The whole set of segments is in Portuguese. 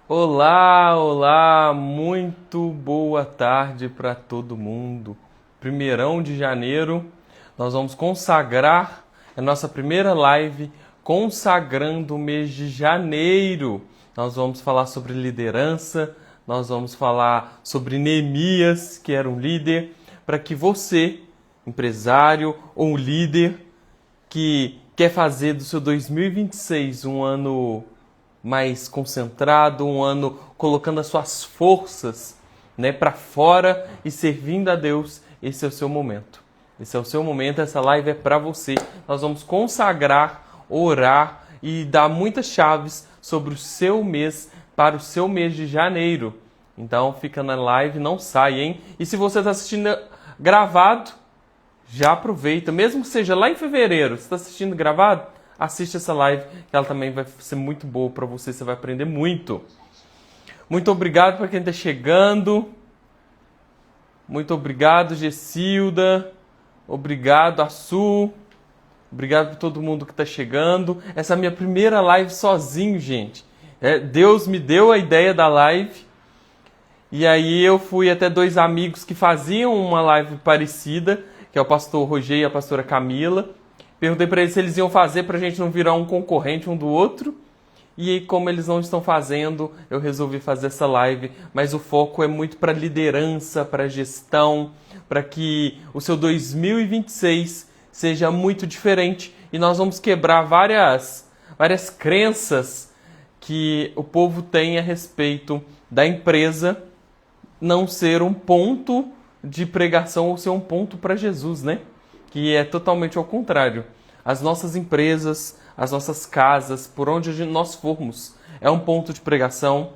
Olá, olá, muito boa tarde para todo mundo. 1º de janeiro, nós vamos consagrar a nossa primeira live consagrando o mês de janeiro. Nós vamos falar sobre liderança, nós vamos falar sobre Neemias, que era um líder, para que você, empresário ou líder, que quer fazer do seu 2026 um ano mais concentrado, um ano colocando as suas forças, né, para fora e servindo a Deus, esse é o seu momento. Esse é o seu momento, essa live é para você. Nós vamos consagrar, orar e dar muitas chaves sobre o seu mês para o seu mês de janeiro. Então fica na live, não sai, hein? E se você está assistindo gravado, já aproveita, mesmo que seja lá em fevereiro, você está assistindo gravado, assiste essa live, que ela também vai ser muito boa para você, você vai aprender muito. Muito obrigado para quem está chegando. Muito obrigado, Gessilda. Obrigado, Assu. Obrigado por todo mundo que está chegando. Essa é a minha primeira live sozinho, gente. Deus me deu a ideia da live. E aí eu fui até 2 amigos que faziam uma live parecida, que é o pastor Roger e a pastora Camila. Perguntei para eles se eles iam fazer para a gente não virar um concorrente um do outro. E aí, como eles não estão fazendo, eu resolvi fazer essa live. Mas o foco é muito para liderança, para gestão, para que o seu 2026 seja muito diferente. E nós vamos quebrar várias crenças que o povo tem a respeito da empresa não ser um ponto de pregação ou ser um ponto para Jesus, né? Que é totalmente ao contrário. As nossas empresas, as nossas casas, por onde nós formos, é um ponto de pregação,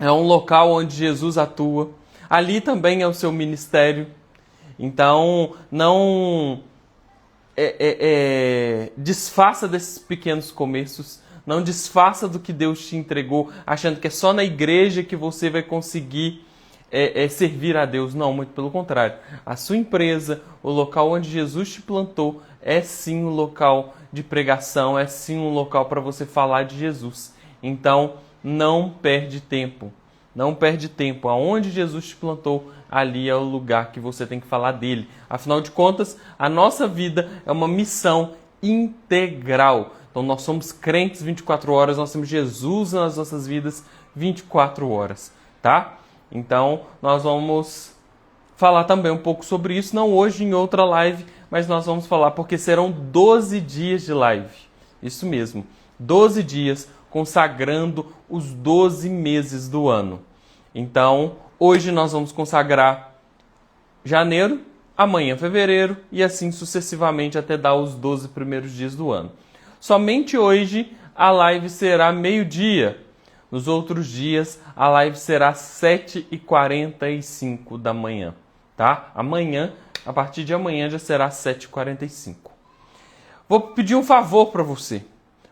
é um local onde Jesus atua. Ali também é o seu ministério. Então, não desfaça desses pequenos começos, não desfaça do que Deus te entregou, achando que é só na igreja que você vai conseguir servir a Deus. Não, muito pelo contrário. A sua empresa, o local onde Jesus te plantou, é sim um local de pregação, é sim um local para você falar de Jesus. Então, não perde tempo. Não perde tempo. Aonde Jesus te plantou, ali é o lugar que você tem que falar dele. Afinal de contas, a nossa vida é uma missão integral. Então, nós somos crentes 24 horas, nós temos Jesus nas nossas vidas 24 horas, tá? Então, nós vamos falar também um pouco sobre isso, não hoje em outra live, mas nós vamos falar porque serão 12 dias de live. Isso mesmo, 12 dias consagrando os 12 meses do ano. Então, hoje nós vamos consagrar janeiro, amanhã fevereiro e assim sucessivamente até dar os 12 primeiros dias do ano. Somente hoje a live será meio-dia. Nos outros dias, a live será 7h45 da manhã, tá? Amanhã, a partir de amanhã, já será 7h45. Vou pedir um favor para você.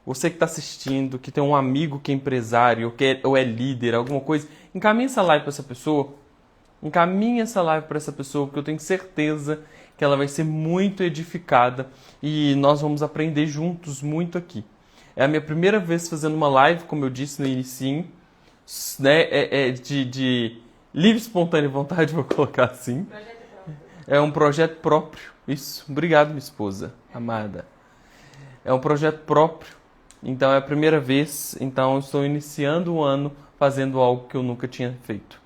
Você que está assistindo, que tem um amigo que é empresário ou é líder, alguma coisa, encaminhe essa live para essa pessoa. Encaminhe essa live para essa pessoa, porque eu tenho certeza que ela vai ser muito edificada e nós vamos aprender juntos muito aqui. É a minha primeira vez fazendo uma live, como eu disse no inicinho, né? De livre, espontânea vontade, vou colocar assim. É um projeto próprio. Isso. Obrigado, minha esposa amada. É um projeto próprio. Então é a primeira vez. Então eu estou iniciando o ano fazendo algo que eu nunca tinha feito.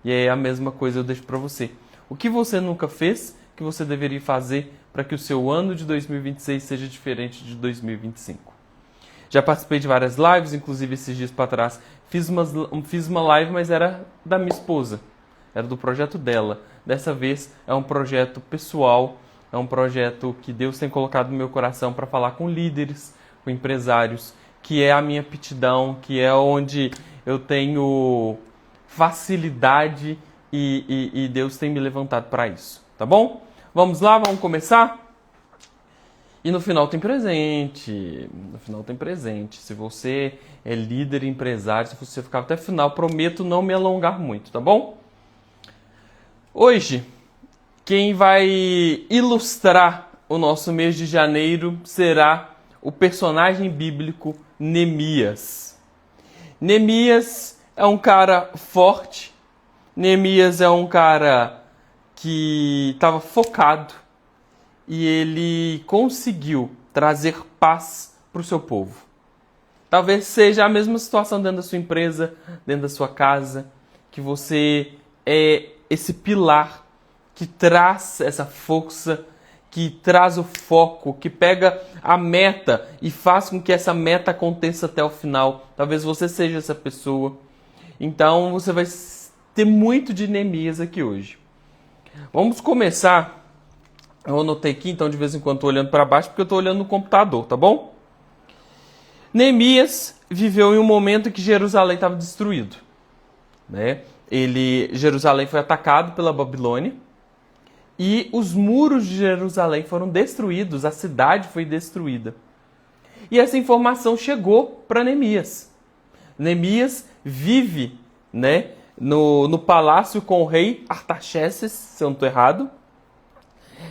E é a mesma coisa eu deixo para você. O que você nunca fez, que você deveria fazer para que o seu ano de 2026 seja diferente de 2025. Já participei de várias lives, inclusive esses dias para trás. Fiz uma live, mas era da minha esposa. Era do projeto dela. Dessa vez é um projeto pessoal, é um projeto que Deus tem colocado no meu coração para falar com líderes, com empresários, que é a minha aptidão, que é onde eu tenho facilidade e Deus tem me levantado para isso. Tá bom? Vamos lá, vamos começar? E no final tem presente. No final tem presente. Se você é líder e empresário, se você ficar até o final, prometo não me alongar muito, tá bom? Hoje, quem vai ilustrar o nosso mês de janeiro será o personagem bíblico Neemias. Neemias é um cara forte. Neemias é um cara que estava focado e ele conseguiu trazer paz para o seu povo. Talvez seja a mesma situação dentro da sua empresa, dentro da sua casa, que você é esse pilar que traz essa força, que traz o foco, que pega a meta e faz com que essa meta aconteça até o final. Talvez você seja essa pessoa. Então você vai ter muito de Neemias aqui hoje. Vamos começar. Eu anotei aqui, então de vez em quando estou olhando para baixo, porque eu estou olhando no computador, tá bom? Neemias viveu em um momento em que Jerusalém estava destruído, né? Jerusalém foi atacado pela Babilônia e os muros de Jerusalém foram destruídos, a cidade foi destruída. E essa informação chegou para Neemias. Neemias vive, né, no palácio com o rei Artaxerxes, se eu não estou errado,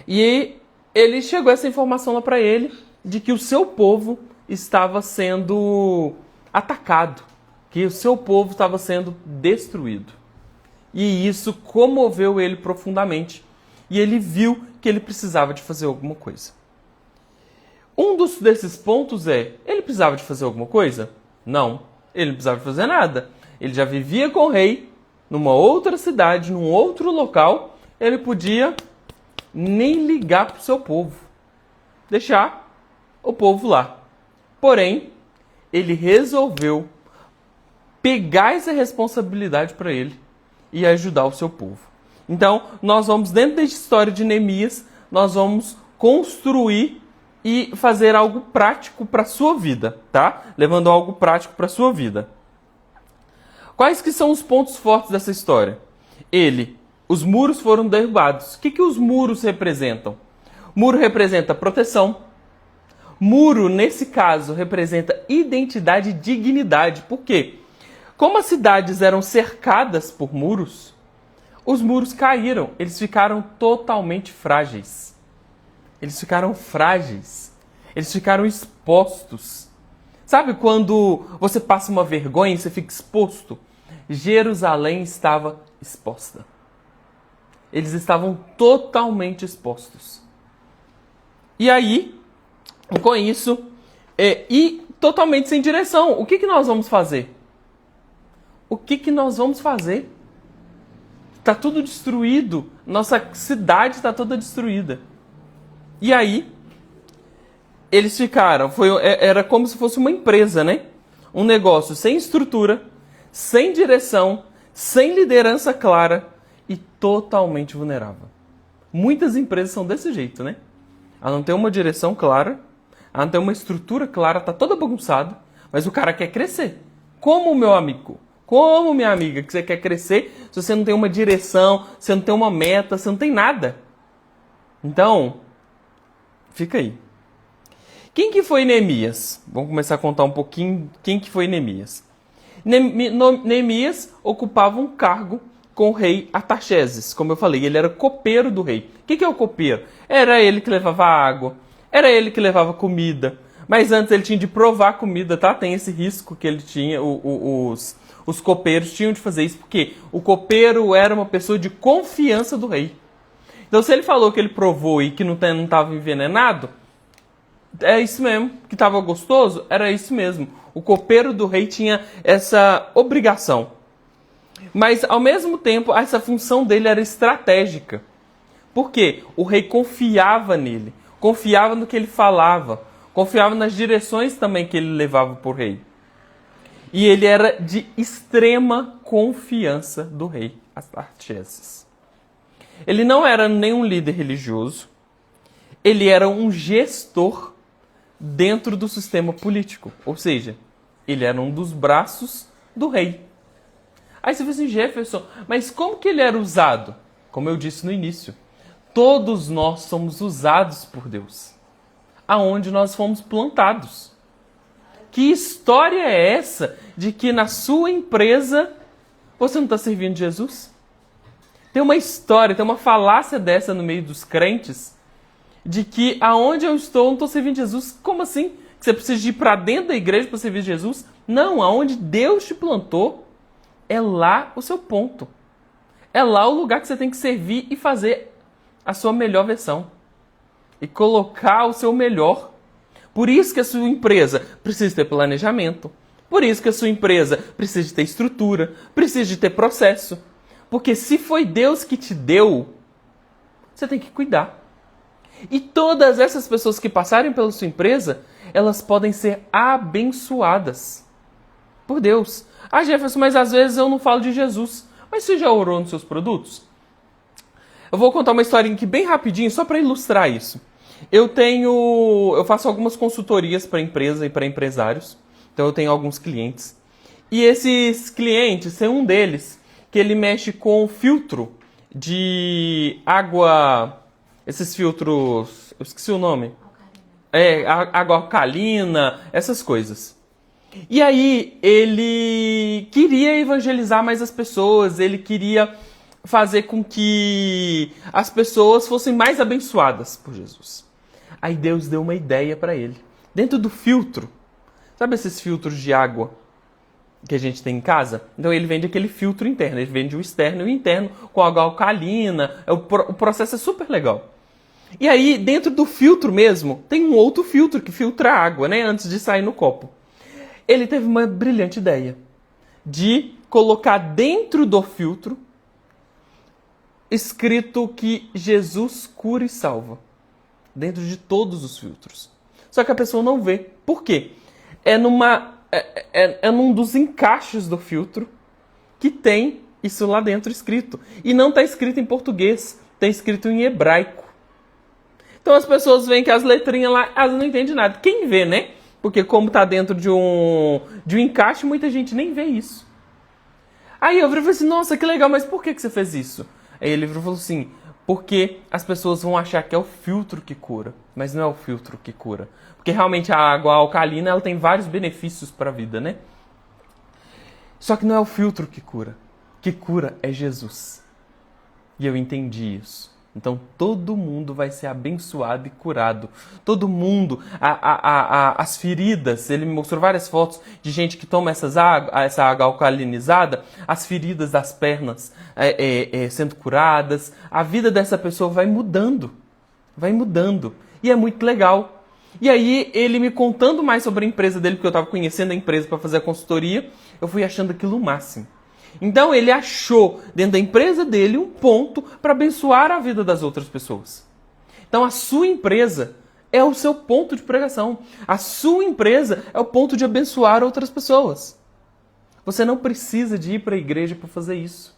e ele chegou essa informação lá para ele de que o seu povo estava sendo atacado, que o seu povo estava sendo destruído. E isso comoveu ele profundamente. E ele viu que ele precisava de fazer alguma coisa. Desses pontos ele precisava de fazer alguma coisa? Não, ele não precisava de fazer nada. Ele já vivia com o rei, numa outra cidade, num outro local. Ele podia nem ligar para o seu povo. Deixar o povo lá. Porém, ele resolveu pegar essa responsabilidade para ele e ajudar o seu povo. Então, nós vamos, dentro da história de Neemias, nós vamos construir e fazer algo prático para a sua vida, tá? Levando algo prático para a sua vida. Quais que são os pontos fortes dessa história? Os muros foram derrubados. O que os muros representam? Muro representa proteção. Muro, nesse caso, representa identidade e dignidade. Por quê? Como as cidades eram cercadas por muros, os muros caíram. Eles ficaram totalmente frágeis. Eles ficaram frágeis. Eles ficaram expostos. Sabe quando você passa uma vergonha e você fica exposto? Jerusalém estava exposta. Eles estavam totalmente expostos. E aí, com isso, e totalmente sem direção. O que nós vamos fazer? O que nós vamos fazer? Está tudo destruído. Nossa cidade está toda destruída. E aí, eles ficaram... Era como se fosse uma empresa, né? Um negócio sem estrutura, sem direção, sem liderança clara e totalmente vulnerável. Muitas empresas são desse jeito, né? Ela não tem uma direção clara, ela não tem uma estrutura clara, está toda bagunçada, mas o cara quer crescer. Como, meu amigo? Como, minha amiga, que você quer crescer se você não tem uma direção, você não tem uma meta, você não tem nada? Então, fica aí. Quem que foi Neemias? Vamos começar a contar um pouquinho quem que foi Neemias. Neemias ocupava um cargo com o rei Artaxerxes, como eu falei, ele era copeiro do rei. O que é o copeiro? Era ele que levava água, era ele que levava comida, mas antes ele tinha de provar comida, tá? Tem esse risco que ele tinha, os copeiros tinham de fazer isso, porque o copeiro era uma pessoa de confiança do rei. Então se ele falou que ele provou e que não estava envenenado, é isso mesmo, que estava gostoso, era isso mesmo. O copeiro do rei tinha essa obrigação. Mas, ao mesmo tempo, essa função dele era estratégica. Por quê? O rei confiava nele, confiava no que ele falava, confiava nas direções também que ele levava para o rei. E ele era de extrema confiança do rei Artaxerxes. Ele não era nenhum líder religioso, ele era um gestor dentro do sistema político. Ou seja, ele era um dos braços do rei. Aí você fala assim, Jefferson, mas como que ele era usado? Como eu disse no início, todos nós somos usados por Deus. Aonde nós fomos plantados. Que história é essa de que na sua empresa você não está servindo Jesus? Tem uma história, tem uma falácia dessa no meio dos crentes, de que aonde eu estou, eu não estou servindo Jesus. Como assim? Que você precisa ir para dentro da igreja para servir Jesus? Não, aonde Deus te plantou, é lá o seu ponto. É lá o lugar que você tem que servir e fazer a sua melhor versão. E colocar o seu melhor. Por isso que a sua empresa precisa ter planejamento. Por isso que a sua empresa precisa de ter estrutura, precisa de ter processo. Porque se foi Deus que te deu, você tem que cuidar. E todas essas pessoas que passarem pela sua empresa, elas podem ser abençoadas por Deus. Ah, Jefferson, mas às vezes eu não falo de Jesus. Mas você já orou nos seus produtos? Eu vou contar uma historinha aqui bem rapidinho, só para ilustrar isso. Eu faço algumas consultorias para empresa e para empresários. Então eu tenho alguns clientes. E esses clientes, tem um deles que ele mexe com filtro de água. Esses filtros, eu esqueci o nome. Água alcalina, essas coisas. E aí ele queria evangelizar mais as pessoas, ele queria fazer com que as pessoas fossem mais abençoadas por Jesus. Aí Deus deu uma ideia para ele. Dentro do filtro, sabe esses filtros de água que a gente tem em casa? Então ele vende aquele filtro interno, ele vende o externo e o interno com água alcalina. O processo é super legal. E aí, dentro do filtro mesmo, tem um outro filtro que filtra a água, né, antes de sair no copo. Ele teve uma brilhante ideia de colocar dentro do filtro escrito que Jesus cura e salva. Dentro de todos os filtros. Só que a pessoa não vê. Por quê? É num dos encaixes do filtro que tem isso lá dentro escrito. E não está escrito em português, está escrito em hebraico. Então as pessoas veem que as letrinhas lá, elas não entendem nada. Quem vê, né? Porque como está dentro de um encaixe, muita gente nem vê isso. Aí eu falei assim, nossa, que legal, mas por que você fez isso? Aí ele falou assim, porque as pessoas vão achar que é o filtro que cura, mas não é o filtro que cura. Porque realmente a água alcalina, ela tem vários benefícios para a vida, né? Só que não é o filtro que cura. O que cura é Jesus. E eu entendi isso. Então todo mundo vai ser abençoado e curado. Todo mundo, as feridas, ele me mostrou várias fotos de gente que toma essa água alcalinizada, as feridas das pernas sendo curadas, a vida dessa pessoa vai mudando. E é muito legal. E aí ele me contando mais sobre a empresa dele, porque eu estava conhecendo a empresa para fazer a consultoria, eu fui achando aquilo o máximo. Então ele achou dentro da empresa dele um ponto para abençoar a vida das outras pessoas. Então a sua empresa é o seu ponto de pregação. A sua empresa é o ponto de abençoar outras pessoas. Você não precisa de ir para a igreja para fazer isso.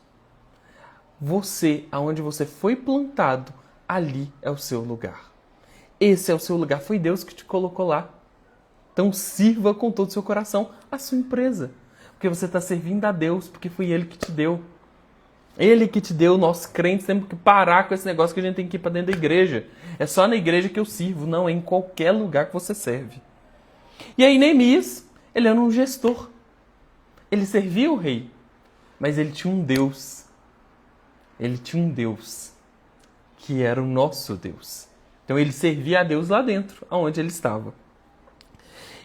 Você, aonde você foi plantado, ali é o seu lugar. Esse é o seu lugar. Foi Deus que te colocou lá. Então sirva com todo o seu coração a sua empresa. Porque você está servindo a Deus, porque foi Ele que te deu. Ele que te deu, nós crentes temos que parar com esse negócio que a gente tem que ir para dentro da igreja. É só na igreja que eu sirvo, não, é em qualquer lugar que você serve. E aí Neemias, ele era um gestor. Ele servia o rei, mas ele tinha um Deus. Ele tinha um Deus que era o nosso Deus. Então ele servia a Deus lá dentro, onde ele estava.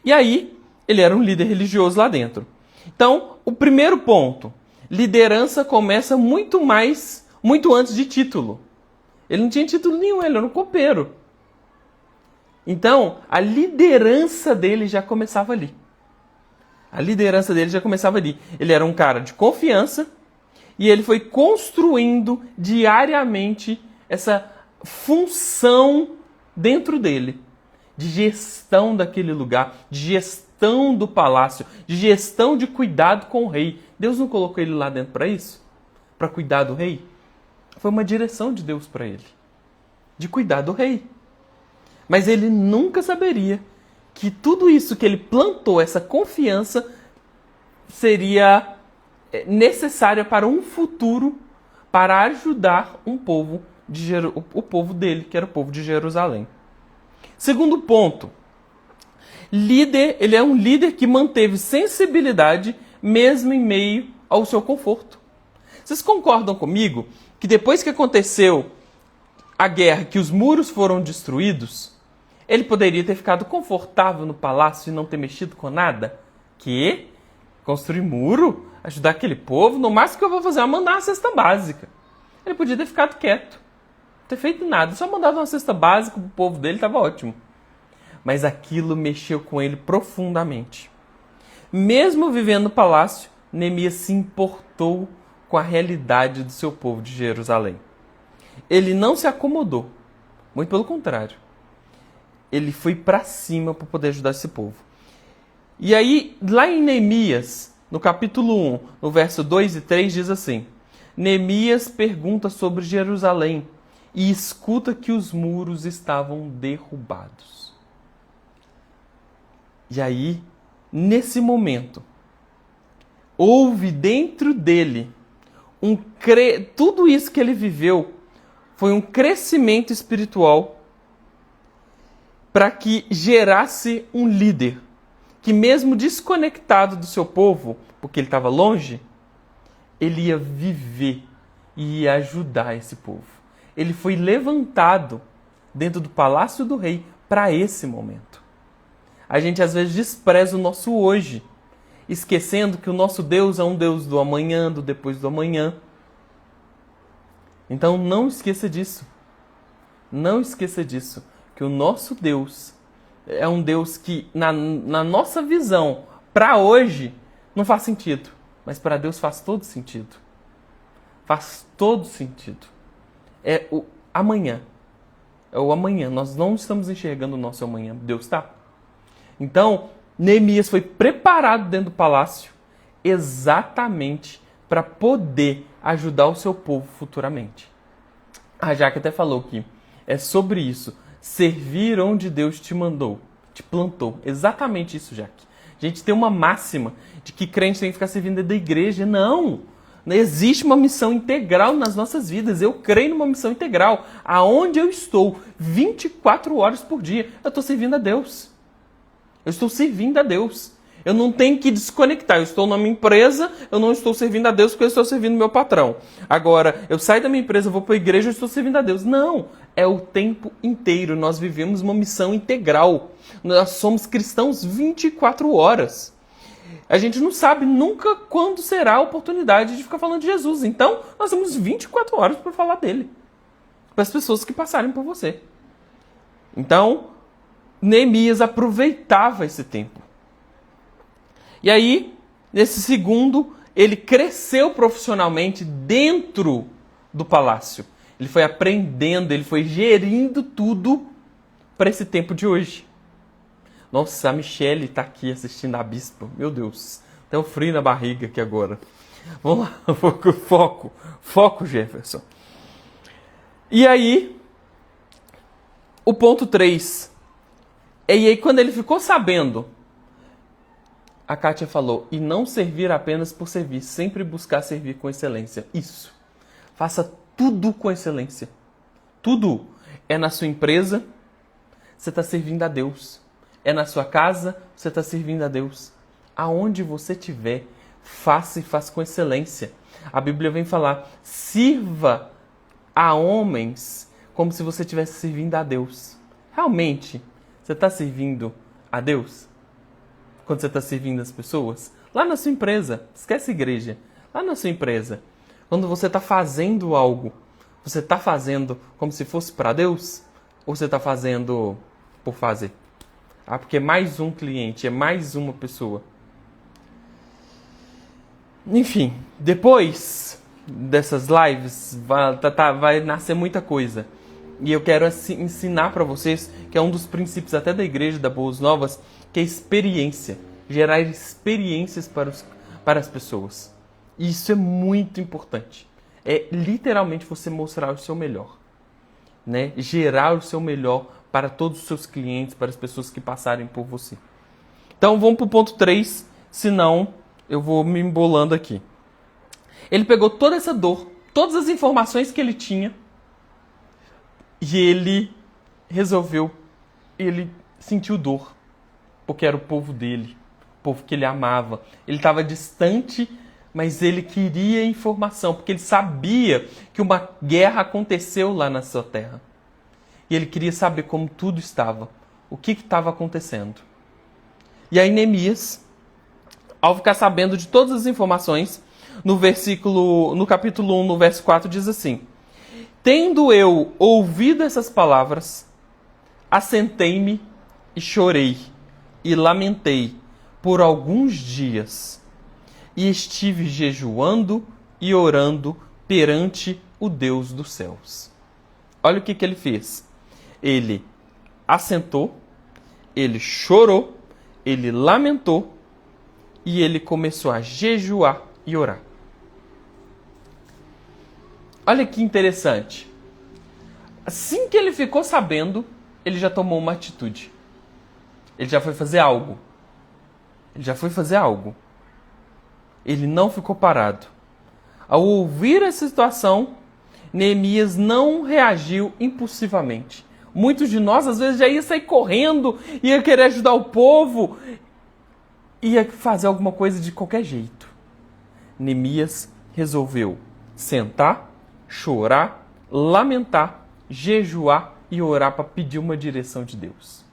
E aí, ele era um líder religioso lá dentro. Então, o primeiro ponto, liderança começa muito antes de título. Ele não tinha título nenhum, ele era um copeiro. Então, a liderança dele já começava ali. Ele era um cara de confiança e ele foi construindo diariamente essa função dentro dele, de gestão daquele lugar, de gestão do palácio, de gestão de cuidado com o rei. Deus não colocou ele lá dentro para isso? Para cuidar do rei? Foi uma direção de Deus para ele, de cuidar do rei. Mas ele nunca saberia que tudo isso que ele plantou, essa confiança, seria necessária para um futuro, para ajudar um povo, o povo dele, que era o povo de Jerusalém. Segundo ponto, ele é um líder que manteve sensibilidade mesmo em meio ao seu conforto. Vocês concordam comigo que depois que aconteceu a guerra, que os muros foram destruídos, ele poderia ter ficado confortável no palácio e não ter mexido com nada? Que? Construir muro? ajudar aquele povo, no máximo que eu vou fazer é mandar uma cesta básica. Ele podia ter ficado quieto, não ter feito nada, só mandava uma cesta básica pro povo dele, estava ótimo. Mas aquilo mexeu com ele profundamente. Mesmo vivendo no palácio, Neemias se importou com a realidade do seu povo de Jerusalém. Ele não se acomodou, muito pelo contrário. Ele foi para cima para poder ajudar esse povo. E aí, lá em Neemias, no capítulo 1, no verso 2 e 3, diz assim: Neemias pergunta sobre Jerusalém e escuta que os muros estavam derrubados. E aí, nesse momento, houve dentro dele tudo isso que ele viveu foi um crescimento espiritual para que gerasse um líder que, mesmo desconectado do seu povo, porque ele estava longe, ele ia viver e ia ajudar esse povo. Ele foi levantado dentro do palácio do rei para esse momento. A gente às vezes despreza o nosso hoje, esquecendo que o nosso Deus é um Deus do amanhã, do depois do amanhã. Então não esqueça disso. Não esqueça disso. Que o nosso Deus é um Deus que, na nossa visão, para hoje, não faz sentido. Mas para Deus faz todo sentido. Faz todo sentido. É o amanhã. É o amanhã. Nós não estamos enxergando o nosso amanhã. Deus está. Então, Neemias foi preparado dentro do palácio exatamente para poder ajudar o seu povo futuramente. A Jaque até falou que é sobre isso. Servir onde Deus te mandou, te plantou. Exatamente isso, Jaque. A gente tem uma máxima de que crente tem que ficar servindo dentro da igreja. Não! Existe uma missão integral nas nossas vidas. Eu creio numa missão integral. Aonde eu estou, 24 horas por dia, eu estou servindo a Deus. Eu estou servindo a Deus. Eu não tenho que desconectar. Eu estou numa empresa, eu não estou servindo a Deus porque eu estou servindo meu patrão. Agora, eu saio da minha empresa, vou para a igreja, eu estou servindo a Deus. Não, é o tempo inteiro. Nós vivemos uma missão integral. Nós somos cristãos 24 horas. A gente não sabe nunca quando será a oportunidade de ficar falando de Jesus. Então, nós temos 24 horas para falar dele. Para as pessoas que passarem por você. Então, Neemias aproveitava esse tempo. E aí, nesse segundo, ele cresceu profissionalmente dentro do palácio. Ele foi aprendendo, ele foi gerindo tudo para esse tempo de hoje. Nossa, a Michelle está aqui assistindo a Bispa. Meu Deus, tem um frio na barriga aqui agora. Vamos lá, foco, Jefferson. E aí, o ponto 3. E aí, quando ele ficou sabendo, a Kátia falou, e não servir apenas por servir, sempre buscar servir com excelência. Isso. Faça tudo com excelência. Tudo. É na sua empresa, você está servindo a Deus. É na sua casa, você está servindo a Deus. Aonde você estiver, faça e faça com excelência. A Bíblia vem falar, sirva a homens como se você estivesse servindo a Deus. Realmente, você está servindo a Deus? Quando você está servindo as pessoas? Lá na sua empresa, esquece a igreja. Lá na sua empresa, quando você está fazendo algo, você está fazendo como se fosse para Deus? Ou você está fazendo por fazer? Ah, porque é mais um cliente, é mais uma pessoa. Enfim, depois dessas lives vai nascer muita coisa. E eu quero ensinar para vocês que é um dos princípios até da igreja, da Boas Novas, que é experiência. Gerar experiências para as pessoas. E isso é muito importante. É literalmente você mostrar o seu melhor. Né? Gerar o seu melhor para todos os seus clientes, para as pessoas que passarem por você. Então vamos para o ponto 3, senão eu vou me embolando aqui. Ele pegou toda essa dor, todas as informações que ele tinha, e ele ele sentiu dor, porque era o povo dele, o povo que ele amava. Ele estava distante, mas ele queria informação, porque ele sabia que uma guerra aconteceu lá na sua terra. E ele queria saber como tudo estava, o que estava acontecendo. E aí Neemias, ao ficar sabendo de todas as informações, no capítulo 1, no verso 4, diz assim: Tendo eu ouvido essas palavras, assentei-me e chorei e lamentei por alguns dias, e estive jejuando e orando perante o Deus dos céus. Olha o que ele fez. Ele assentou, ele chorou, ele lamentou e ele começou a jejuar e orar. Olha que interessante. Assim que ele ficou sabendo, ele já tomou uma atitude. Ele já foi fazer algo. Ele não ficou parado. Ao ouvir essa situação, Neemias não reagiu impulsivamente. Muitos de nós, às vezes, já ia sair correndo, ia querer ajudar o povo, ia fazer alguma coisa de qualquer jeito. Neemias resolveu sentar, chorar, lamentar, jejuar e orar para pedir uma direção de Deus.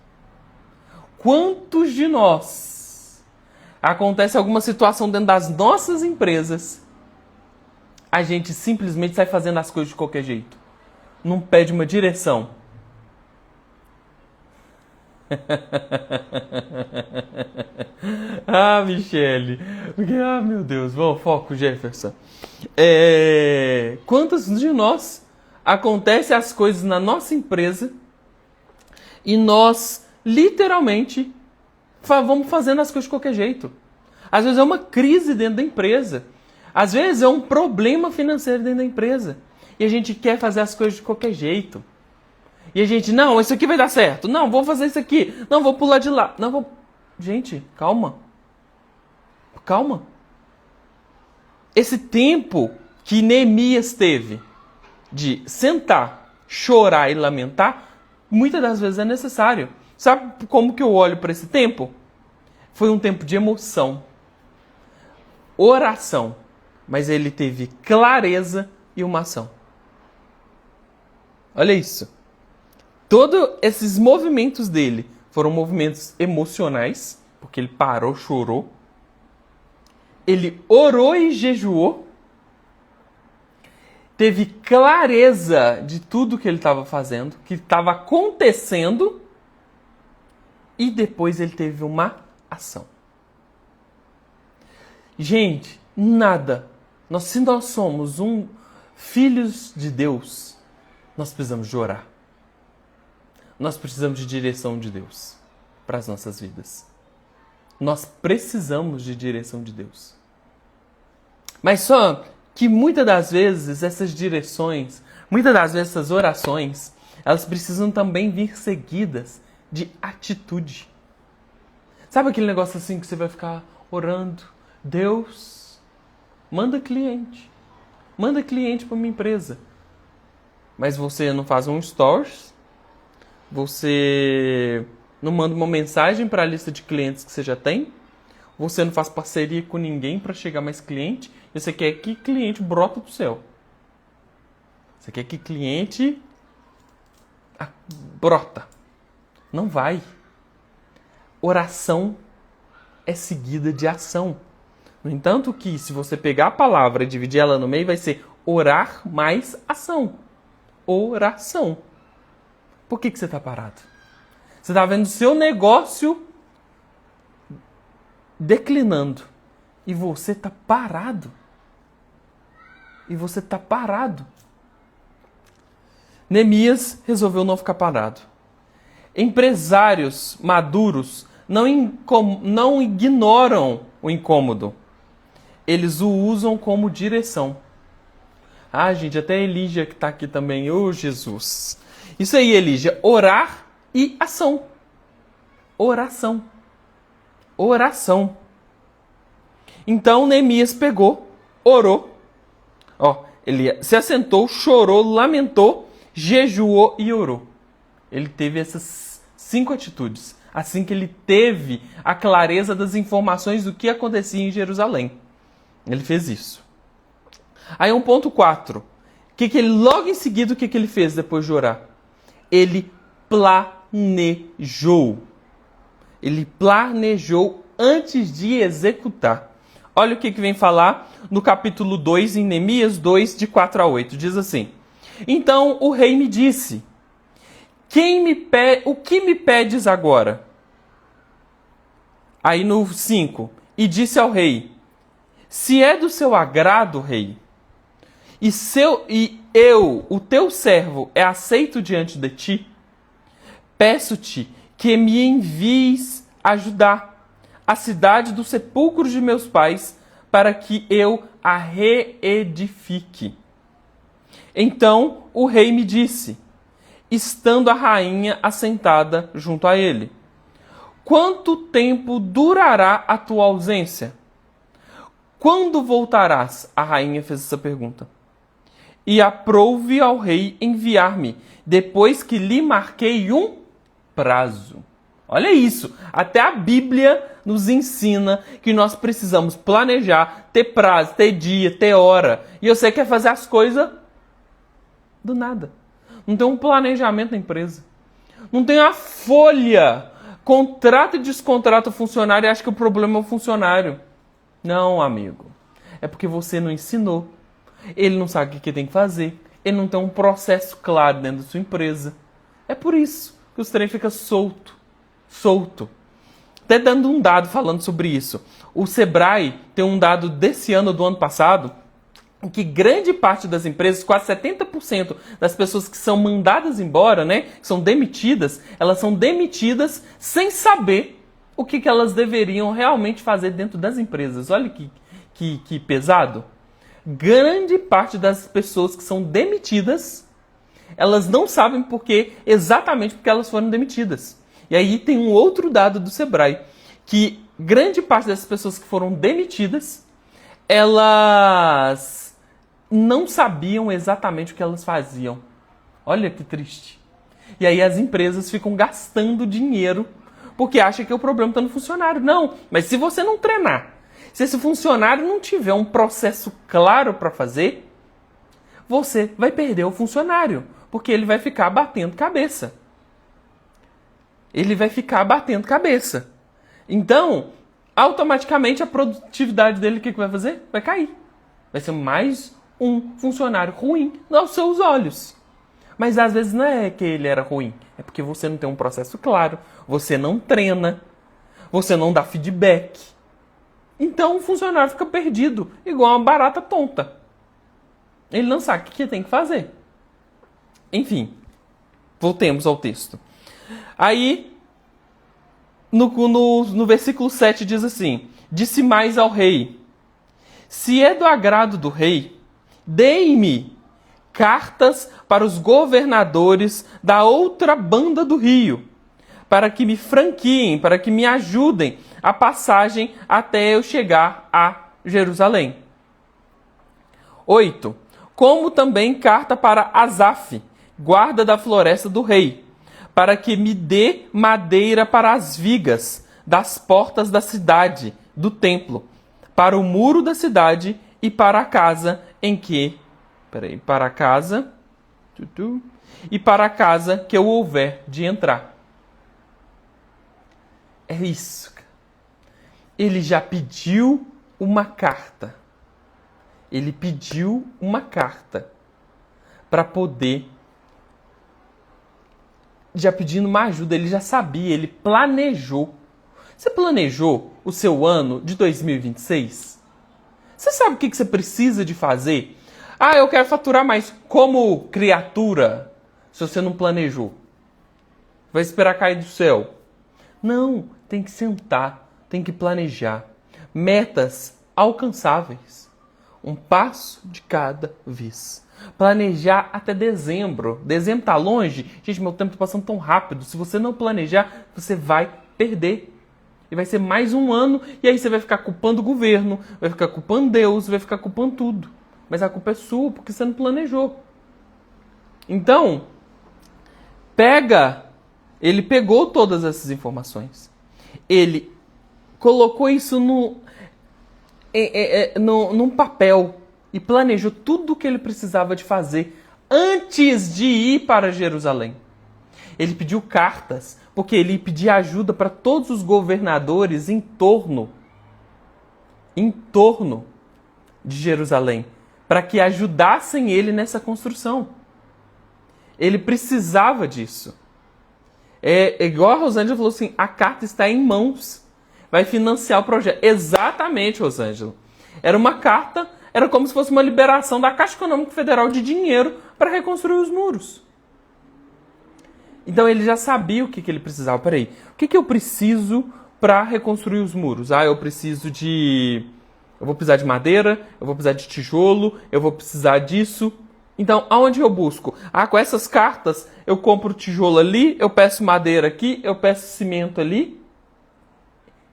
Quantos de nós acontece alguma situação dentro das nossas empresas, a gente simplesmente sai fazendo as coisas de qualquer jeito, não pede uma direção? Ah, Michele. Ah, meu Deus. Vamos, foco, Jefferson. Quantos de nós acontecem as coisas na nossa empresa e nós, literalmente, vamos fazendo as coisas de qualquer jeito? Às vezes é uma crise dentro da empresa. Às vezes é um problema financeiro dentro da empresa. E a gente quer fazer as coisas de qualquer jeito. E a gente, não, isso aqui vai dar certo. Não, vou fazer isso aqui. Não, vou pular de lá. Não, vou... Gente, calma. Calma. Esse tempo que Neemias teve de sentar, chorar e lamentar, muitas das vezes é necessário. Sabe como que eu olho para esse tempo? Foi um tempo de emoção, oração, mas ele teve clareza e uma ação. Olha isso. Todos esses movimentos dele foram movimentos emocionais, porque ele parou, chorou. Ele orou e jejuou. Teve clareza de tudo que ele estava fazendo, que estava acontecendo. E depois ele teve uma ação. Gente, nada. Se nós somos filhos de Deus, nós precisamos de orar. Nós precisamos de direção de Deus para as nossas vidas. Nós precisamos de direção de Deus. Mas só que muitas das vezes essas direções, muitas das vezes essas orações, elas precisam também vir seguidas de atitude. Sabe aquele negócio assim que você vai ficar orando? Deus, manda cliente. Manda cliente para minha empresa. Mas você não faz um stories, você não manda uma mensagem para a lista de clientes que você já tem, você não faz parceria com ninguém para chegar mais cliente, e você quer que cliente brota do céu. Você quer que cliente brota. Não vai. Oração é seguida de ação. No entanto que, se você pegar a palavra e dividir ela no meio, vai ser orar mais ação. Oração. Por que você está parado? Você está vendo o seu negócio declinando. E você está parado. Neemias resolveu não ficar parado. Empresários maduros não ignoram o incômodo. Eles o usam como direção. Ah, gente, até Elígia que está aqui também. Ô, Jesus. Isso aí, Elígia. Orar e ação. Oração. Então, Neemias pegou, orou. Ele se assentou, chorou, lamentou, jejuou e orou. Ele teve essas 5 atitudes. Assim que ele teve a clareza das informações do que acontecia em Jerusalém. Ele fez isso. Aí 1.4. Logo em seguida, o que ele fez depois de orar? Ele planejou. Ele planejou antes de executar. Olha o que vem falar no capítulo 2, em Neemias 2, de 4 a 8. Diz assim: Então o rei me disse, o que me pedes agora? Aí no 5, e disse ao rei, se é do seu agrado, rei, e eu, o teu servo, é aceito diante de ti, peço-te que me envies ajudar a cidade dos sepulcros de meus pais, para que eu a reedifique. Então o rei me disse, estando a rainha assentada junto a ele, quanto tempo durará a tua ausência? Quando voltarás? A rainha fez essa pergunta. E aprouve ao rei enviar-me, depois que lhe marquei um prazo. Olha isso, até a Bíblia nos ensina que nós precisamos planejar, ter prazo, ter dia, ter hora. E você quer fazer as coisas do nada. Não tem um planejamento na empresa. Não tem uma folha. Contrata e descontrata o funcionário e acha que o problema é o funcionário. Não, amigo. É porque você não ensinou. Ele não sabe o que tem que fazer. Ele não tem um processo claro dentro da sua empresa. É por isso que os trem fica solto. Até dando um dado falando sobre isso. O Sebrae tem um dado desse ano, do ano passado, em que grande parte das empresas, quase 70% das pessoas que são mandadas embora, né, que são demitidas, elas são demitidas sem saber o que elas deveriam realmente fazer dentro das empresas. Olha que pesado. Grande parte das pessoas que são demitidas, elas não sabem exatamente porque elas foram demitidas. E aí tem um outro dado do Sebrae, que grande parte das pessoas que foram demitidas, elas não sabiam exatamente o que elas faziam. Olha que triste. E aí as empresas ficam gastando dinheiro porque acham que o problema está no funcionário. Não, mas se você não treinar, se esse funcionário não tiver um processo claro para fazer, você vai perder o funcionário, porque ele vai ficar batendo cabeça. Então, automaticamente a produtividade dele, o que vai fazer? Vai cair. Vai ser mais um funcionário ruim aos seus olhos. Mas às vezes não é que ele era ruim, é porque você não tem um processo claro, você não treina, você não dá feedback. Então o funcionário fica perdido, igual uma barata tonta. Ele não sabe o que tem que fazer. Enfim, voltemos ao texto. Aí, no versículo 7 diz assim, disse mais ao rei, se é do agrado do rei, dei-me cartas para os governadores da outra banda do rio, para que me franquiem, para que me ajudem a passagem até eu chegar a Jerusalém. 8. Como também carta para Asaf, guarda da floresta do rei, para que me dê madeira para as vigas das portas da cidade, do templo, para o muro da cidade e para a casa em que... para a casa... e para a casa que eu houver de entrar. É isso. Ele já pediu uma carta. Ele pediu uma carta para poder... já pedindo uma ajuda, ele já sabia, ele planejou. Você planejou o seu ano de 2026? Você sabe o que você precisa de fazer? Ah, eu quero faturar mais. Como criatura, se você não planejou? Vai esperar cair do céu? Não, tem que sentar, tem que planejar. Metas alcançáveis. Um passo de cada vez. Planejar até dezembro. Dezembro tá longe? Gente, meu tempo tá passando tão rápido. Se você não planejar, você vai perder. E vai ser mais um ano, e aí você vai ficar culpando o governo, vai ficar culpando Deus, vai ficar culpando tudo. Mas a culpa é sua, porque você não planejou. Então, ele pegou todas essas informações. Ele colocou isso num papel e planejou tudo o que ele precisava de fazer antes de ir para Jerusalém. Ele pediu cartas, porque ele pedia ajuda para todos os governadores em torno de Jerusalém, para que ajudassem ele nessa construção. Ele precisava disso. É igual a Rosângela falou assim, a carta está em mãos, vai financiar o projeto. Exatamente, Rosângela. Era uma carta, era como se fosse uma liberação da Caixa Econômica Federal de dinheiro para reconstruir os muros. Então ele já sabia o que ele precisava. Peraí, o que eu preciso para reconstruir os muros? Eu preciso de... Eu vou precisar de madeira, eu vou precisar de tijolo, eu vou precisar disso. Então, aonde eu busco? Com essas cartas, eu compro tijolo ali, eu peço madeira aqui, eu peço cimento ali.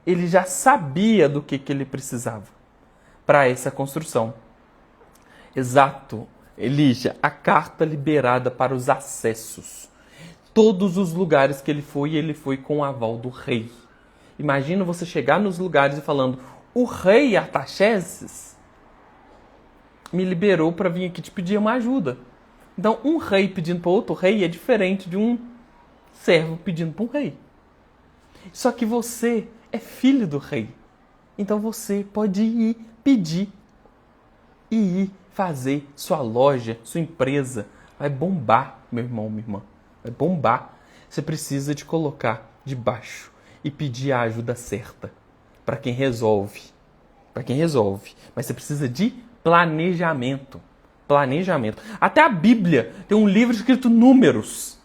Ele já sabia do que ele precisava para essa construção. Exato, Elija, a carta liberada para os acessos. Todos os lugares que ele foi com o aval do rei. Imagina você chegar nos lugares e falando, o rei Artaxerxes me liberou para vir aqui te pedir uma ajuda. Então, um rei pedindo para outro rei é diferente de um servo pedindo para um rei. Só que você é filho do rei. Então, você pode ir pedir e ir fazer sua loja, sua empresa. Vai bombar, meu irmão, minha irmã. Vai bombar. Você precisa de colocar debaixo e pedir a ajuda certa para quem resolve. Para quem resolve. Mas você precisa de planejamento. Planejamento. Até a Bíblia tem um livro escrito Números.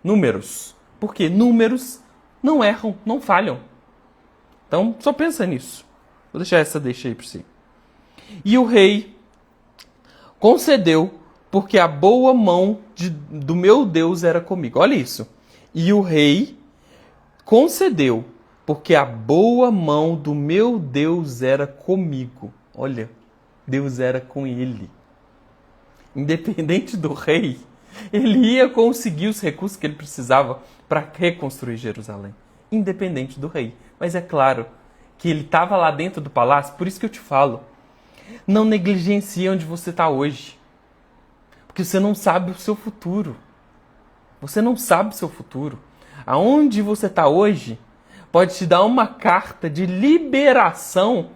Números. Por quê? Números não erram, não falham. Então, só pensa nisso. Vou deixar essa deixa aí para você. E o rei concedeu, porque a boa mão do meu Deus era comigo. Olha isso. E o rei concedeu, porque a boa mão do meu Deus era comigo. Olha, Deus era com ele. Independente do rei, ele ia conseguir os recursos que ele precisava para reconstruir Jerusalém. Independente do rei. Mas é claro que ele estava lá dentro do palácio, por isso que eu te falo. Não negligencie onde você está hoje. Porque você não sabe o seu futuro. Você não sabe o seu futuro. Aonde você está hoje pode te dar uma carta de liberação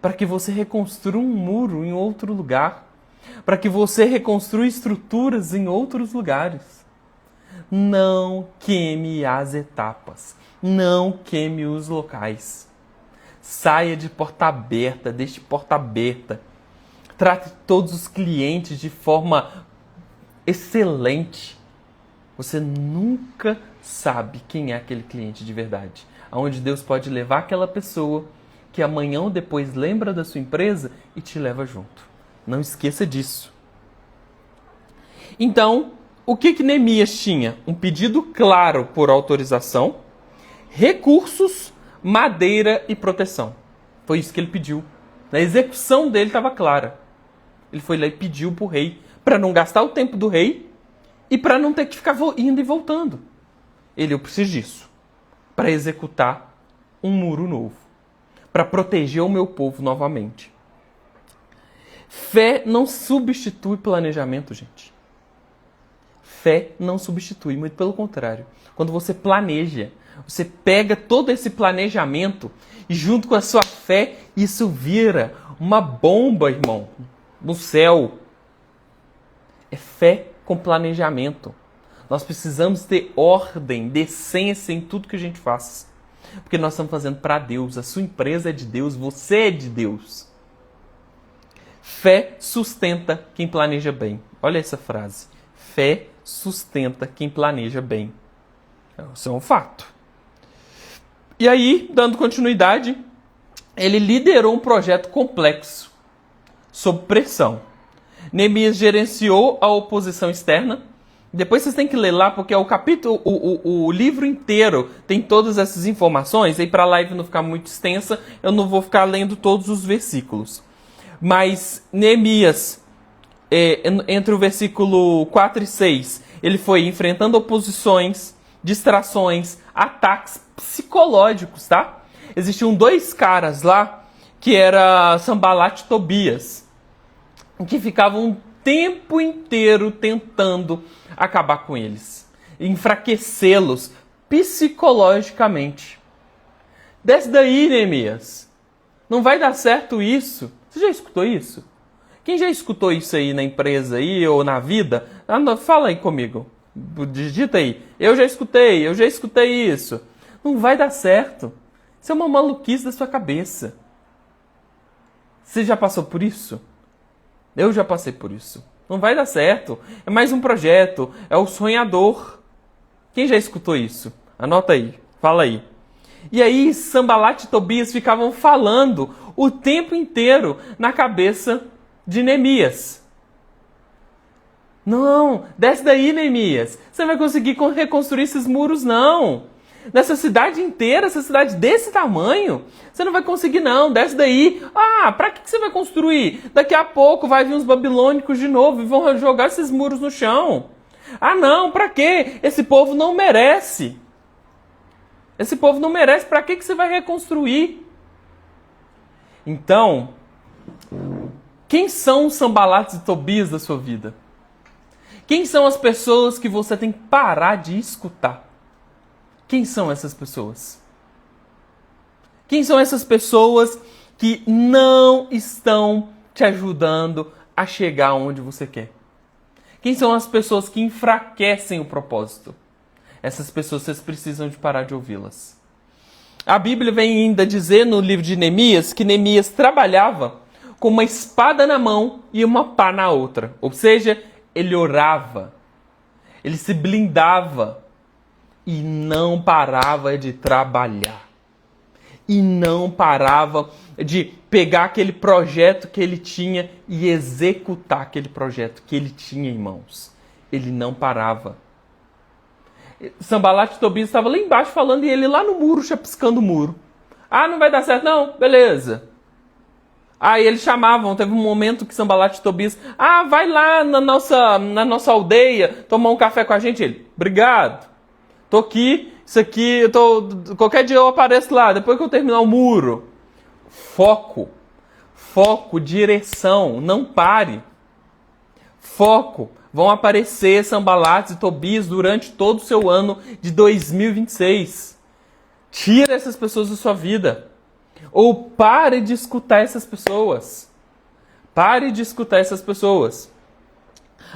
para que você reconstrua um muro em outro lugar. Para que você reconstrua estruturas em outros lugares. Não queime as etapas. Não queime os locais. Saia de porta aberta, deixe porta aberta. Trate todos os clientes de forma excelente. Você nunca sabe quem é aquele cliente de verdade. Aonde Deus pode levar aquela pessoa que amanhã ou depois lembra da sua empresa e te leva junto. Não esqueça disso. Então, o que Neemias tinha? Um pedido claro por autorização, recursos, madeira e proteção. Foi isso que ele pediu. A execução dele estava clara. Ele foi lá e pediu para o rei, para não gastar o tempo do rei e para não ter que ficar indo e voltando. Eu preciso disso, para executar um muro novo, para proteger o meu povo novamente. Fé não substitui planejamento, gente. Fé não substitui, muito pelo contrário. Quando você planeja, você pega todo esse planejamento e junto com a sua fé, isso vira uma bomba, irmão, no céu. É fé com planejamento. Nós precisamos ter ordem, decência em tudo que a gente faz. Porque nós estamos fazendo para Deus. A sua empresa é de Deus, você é de Deus. Fé sustenta quem planeja bem. Olha essa frase. Fé sustenta quem planeja bem. Isso é um fato. E aí, dando continuidade, ele liderou um projeto complexo, sob pressão. Neemias gerenciou a oposição externa. Depois vocês têm que ler lá, porque é o capítulo, o livro inteiro tem todas essas informações. E para a live não ficar muito extensa, eu não vou ficar lendo todos os versículos. Mas Neemias, entre o versículo 4 e 6, ele foi enfrentando oposições, distrações, ataques psicológicos, tá? Existiam dois caras lá, que era Sanbalat e Tobias, que ficavam o tempo inteiro tentando acabar com eles, enfraquecê-los, psicologicamente. Desce daí, Neemias. Não vai dar certo isso. Você já escutou isso? Quem já escutou isso aí na empresa aí ou na vida? Fala aí comigo. Digita aí. Eu já escutei isso. Não vai dar certo. Isso é uma maluquice da sua cabeça. Você já passou por isso? Eu já passei por isso. Não vai dar certo. É mais um projeto. É o sonhador. Quem já escutou isso? Anota aí. Fala aí. E aí, Sanbalat e Tobias ficavam falando o tempo inteiro na cabeça de Neemias. Não, desce daí, Neemias. Você não vai conseguir reconstruir esses muros, não. Nessa cidade inteira, essa cidade desse tamanho, você não vai conseguir, não. Desce daí. Ah, pra que você vai construir? Daqui a pouco vai vir uns babilônicos de novo e vão jogar esses muros no chão. Ah, não, pra quê? Esse povo não merece. Esse povo não merece. Pra que você vai reconstruir? Então, quem são os Sanbalates e Tobias da sua vida? Quem são as pessoas que você tem que parar de escutar? Quem são essas pessoas? Quem são essas pessoas que não estão te ajudando a chegar onde você quer? Quem são as pessoas que enfraquecem o propósito? Essas pessoas vocês precisam de parar de ouvi-las. A Bíblia vem ainda dizer no livro de Neemias que Neemias trabalhava com uma espada na mão e uma pá na outra. Ou seja, ele orava, ele se blindava e não parava de trabalhar. E não parava de pegar aquele projeto que ele tinha e executar aquele projeto que ele tinha em mãos. Ele não parava. Sanbalat e Tobias estavam lá embaixo falando e ele lá no muro, chapiscando o muro. Ah, não vai dar certo não? Beleza. Aí eles chamavam, teve um momento que Sanbalat e Tobias, vai lá na nossa aldeia tomar um café com a gente. Ele, obrigado. Tô aqui, isso aqui, qualquer dia eu apareço lá, depois que eu terminar o muro. Foco, direção, não pare. Foco, vão aparecer Sanbalat e Tobias durante todo o seu ano de 2026. Tira essas pessoas da sua vida. Ou pare de escutar essas pessoas. Pare de escutar essas pessoas.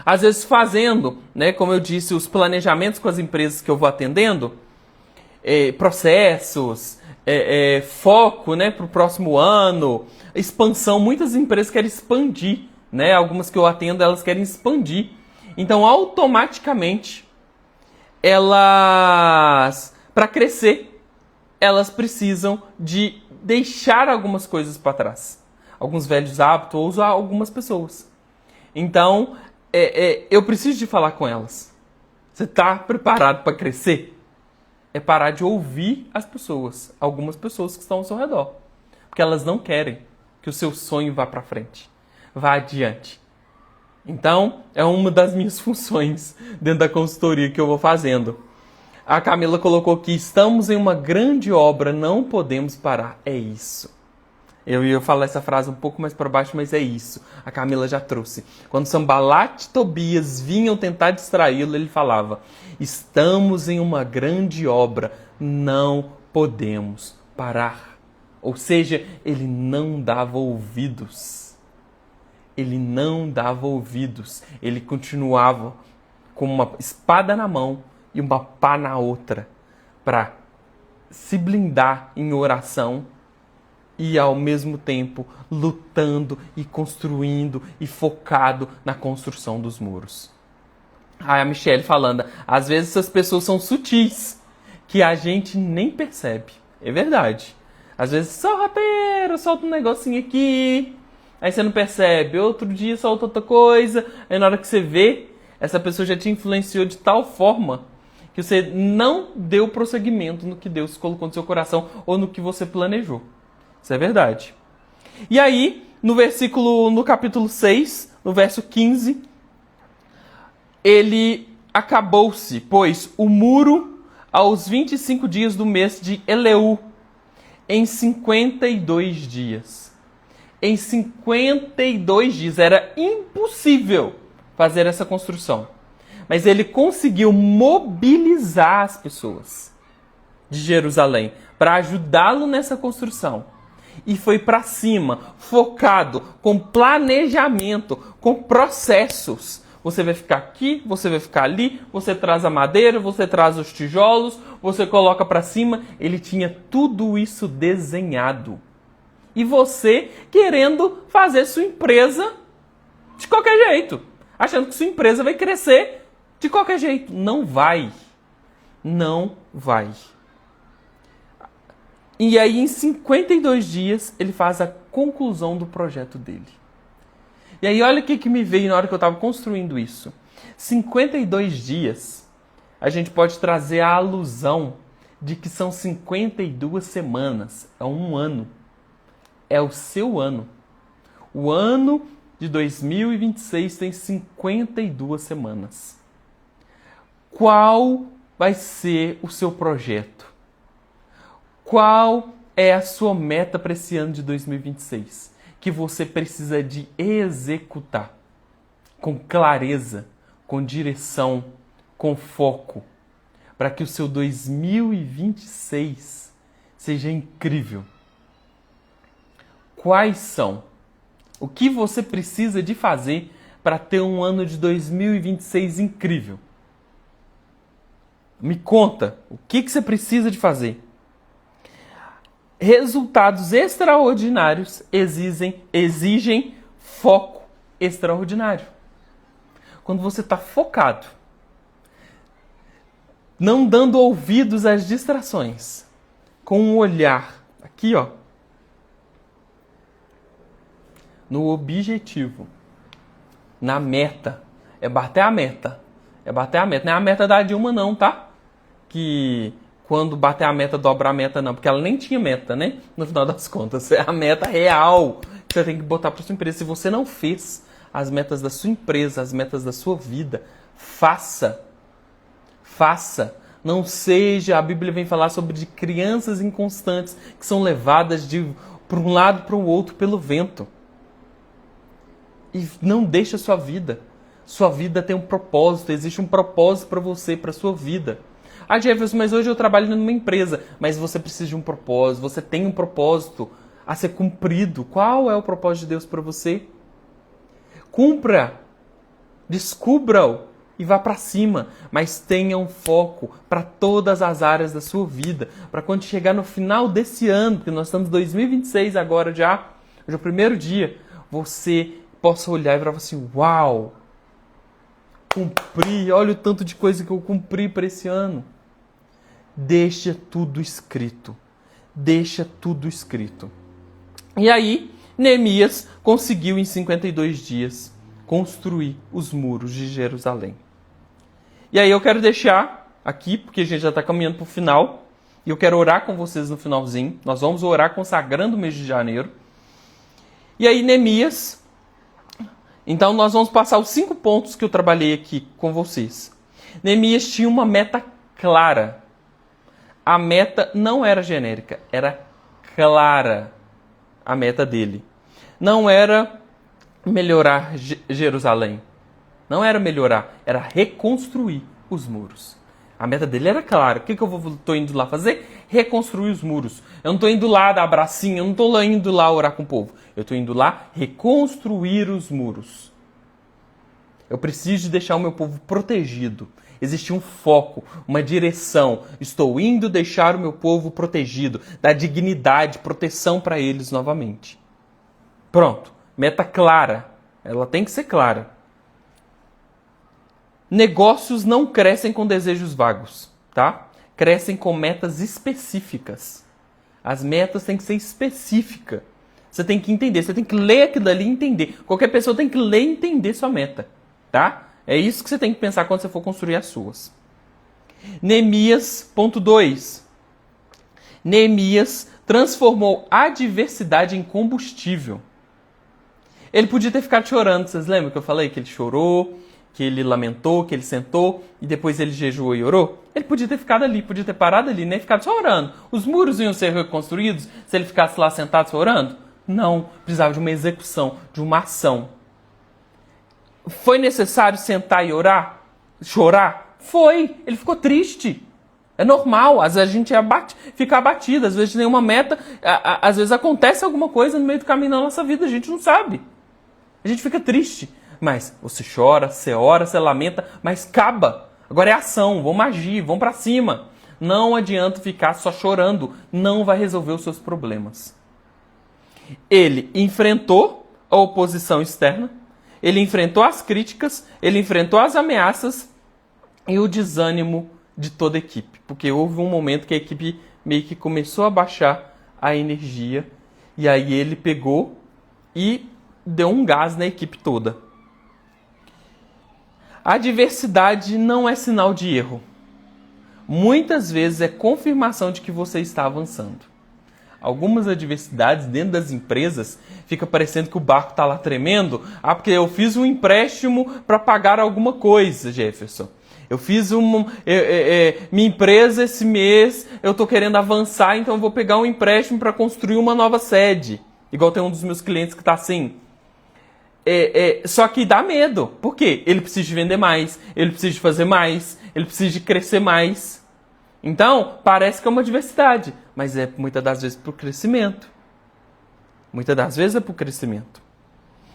Às vezes fazendo, como eu disse, os planejamentos com as empresas que eu vou atendendo, processos, foco para o próximo ano, expansão. Muitas empresas querem expandir, algumas que eu atendo, elas querem expandir. Então, automaticamente, elas, para crescer, elas precisam de deixar algumas coisas para trás. Alguns velhos hábitos ou usar algumas pessoas. Então, eu preciso de falar com elas. Você está preparado para crescer? É parar de ouvir as pessoas. Algumas pessoas que estão ao seu redor. Porque elas não querem que o seu sonho vá para frente. Vá adiante. Então, é uma das minhas funções dentro da consultoria que eu vou fazendo. A Camila colocou aqui, estamos em uma grande obra, não podemos parar. É isso. Eu ia falar essa frase um pouco mais para baixo, mas é isso. A Camila já trouxe. Quando Sanbalat e Tobias vinham tentar distraí-lo, ele falava, estamos em uma grande obra, não podemos parar. Ou seja, ele não dava ouvidos. Ele não dava ouvidos. Ele continuava com uma espada na mão e uma pá na outra para se blindar em oração e ao mesmo tempo lutando e construindo e focado na construção dos muros. A Michelle falando, às vezes essas pessoas são sutis, que a gente nem percebe. É verdade. Às vezes sorrateiro, solta um negocinho aqui, aí você não percebe. Outro dia solta outra coisa, aí na hora que você vê, essa pessoa já te influenciou de tal forma que você não deu prosseguimento no que Deus colocou no seu coração ou no que você planejou. Isso é verdade. E aí, no capítulo 6, no verso 15, ele acabou-se, pois, o muro aos 25 dias do mês de Eleu, em 52 dias. Em 52 dias. Era impossível fazer essa construção. Mas ele conseguiu mobilizar as pessoas. de Jerusalém para ajudá-lo nessa construção. E foi para cima, focado, com planejamento, com processos. Você vai ficar aqui, você vai ficar ali, você traz a madeira, você traz os tijolos, você coloca para cima. Ele tinha tudo isso desenhado. E você querendo fazer sua empresa de qualquer jeito, achando que sua empresa vai crescer de qualquer jeito. Não vai. Não vai. E aí, em 52 dias, ele faz a conclusão do projeto dele. E aí, olha o que me veio na hora que eu estava construindo isso. 52 dias, a gente pode trazer a alusão de que são 52 semanas. É um ano. É o seu ano. O ano de 2026 tem 52 semanas. Qual vai ser o seu projeto? Qual é a sua meta para esse ano de 2026? Que você precisa de executar com clareza, com direção, com foco, para que o seu 2026 seja incrível. Quais são? O que você precisa de fazer para ter um ano de 2026 incrível? Me conta, o que você precisa de fazer? Resultados extraordinários exigem foco extraordinário. Quando você está focado, não dando ouvidos às distrações, com um olhar aqui, ó, no objetivo, na meta. É bater a meta. É bater a meta. Não é a meta da Dilma não, tá? Que quando bater a meta, dobra a meta não. Porque ela nem tinha meta, né? No final das contas. É a meta real que você tem que botar para sua empresa. Se você não fez as metas da sua empresa, as metas da sua vida, faça. Faça. Não seja... A Bíblia vem falar sobre de crianças inconstantes que são levadas para um lado para o outro pelo vento. E não deixa a sua vida. Sua vida tem um propósito. Existe um propósito para você, para a sua vida. Ah, Jefferson, mas hoje eu trabalho numa empresa. Mas você precisa de um propósito. Você tem um propósito a ser cumprido. Qual é o propósito de Deus para você? Cumpra. Descubra-o. E vá para cima. Mas tenha um foco para todas as áreas da sua vida. Para quando chegar no final desse ano, porque nós estamos em 2026 agora já. Hoje é o primeiro dia. Você possa olhar e falar assim, uau, cumpri, olha o tanto de coisa que eu cumpri para esse ano. Deixa tudo escrito. Deixa tudo escrito. E aí, Neemias conseguiu em 52 dias construir os muros de Jerusalém. E aí eu quero deixar aqui, porque a gente já está caminhando para o final, e eu quero orar com vocês no finalzinho. Nós vamos orar consagrando o mês de janeiro. E aí, Neemias... Então, nós vamos passar os 5 pontos que eu trabalhei aqui com vocês. Neemias tinha uma meta clara. A meta não era genérica, era clara a meta dele. Não era melhorar Jerusalém. Não era melhorar, era reconstruir os muros. A meta dele era clara. O que eu estou indo lá fazer? Reconstruir os muros. Eu não estou indo lá dar abracinho, eu não estou indo lá orar com o povo. Eu estou indo lá reconstruir os muros. Eu preciso de deixar o meu povo protegido. Existe um foco, uma direção. Estou indo deixar o meu povo protegido, dar dignidade, proteção para eles novamente. Pronto. Meta clara. Ela tem que ser clara. Negócios não crescem com desejos vagos, tá? Crescem com metas específicas. As metas têm que ser específicas. Você tem que entender, você tem que ler aquilo ali e entender. Qualquer pessoa tem que ler e entender sua meta, tá? É isso que você tem que pensar quando você for construir as suas. Neemias, ponto 2. Neemias transformou a adversidade em combustível. Ele podia ter ficado chorando, vocês lembram que eu falei que ele chorou, que ele lamentou, que ele sentou e depois ele jejuou e orou? Ele podia ter ficado ali, podia ter parado ali, nem ficado só orando. Os muros iam ser reconstruídos se ele ficasse lá sentado só orando? Não, precisava de uma execução, de uma ação. Foi necessário sentar e orar? Chorar? Foi, ele ficou triste. É normal, às vezes a gente fica abatido, às vezes tem uma meta, às vezes acontece alguma coisa no meio do caminho da nossa vida, a gente não sabe. A gente fica triste, mas você chora, você ora, você lamenta, mas acaba. Agora é ação, vamos agir, vamos pra cima. Não adianta ficar só chorando, não vai resolver os seus problemas. Ele enfrentou a oposição externa, ele enfrentou as críticas, ele enfrentou as ameaças e o desânimo de toda a equipe. Porque houve um momento que a equipe meio que começou a baixar a energia e aí ele pegou e deu um gás na equipe toda. A adversidade não é sinal de erro. Muitas vezes é confirmação de que você está avançando. Algumas adversidades dentro das empresas fica parecendo que o barco está lá tremendo. Ah, porque eu fiz um empréstimo para pagar alguma coisa, Jefferson. Eu fiz minha empresa esse mês, eu estou querendo avançar, então eu vou pegar um empréstimo para construir uma nova sede. Igual tem um dos meus clientes que está assim. Só que dá medo. Por quê? Ele precisa de vender mais, ele precisa de fazer mais, ele precisa de crescer mais. Então, parece que é uma adversidade, mas é muitas das vezes para o crescimento. Muitas das vezes é para o crescimento.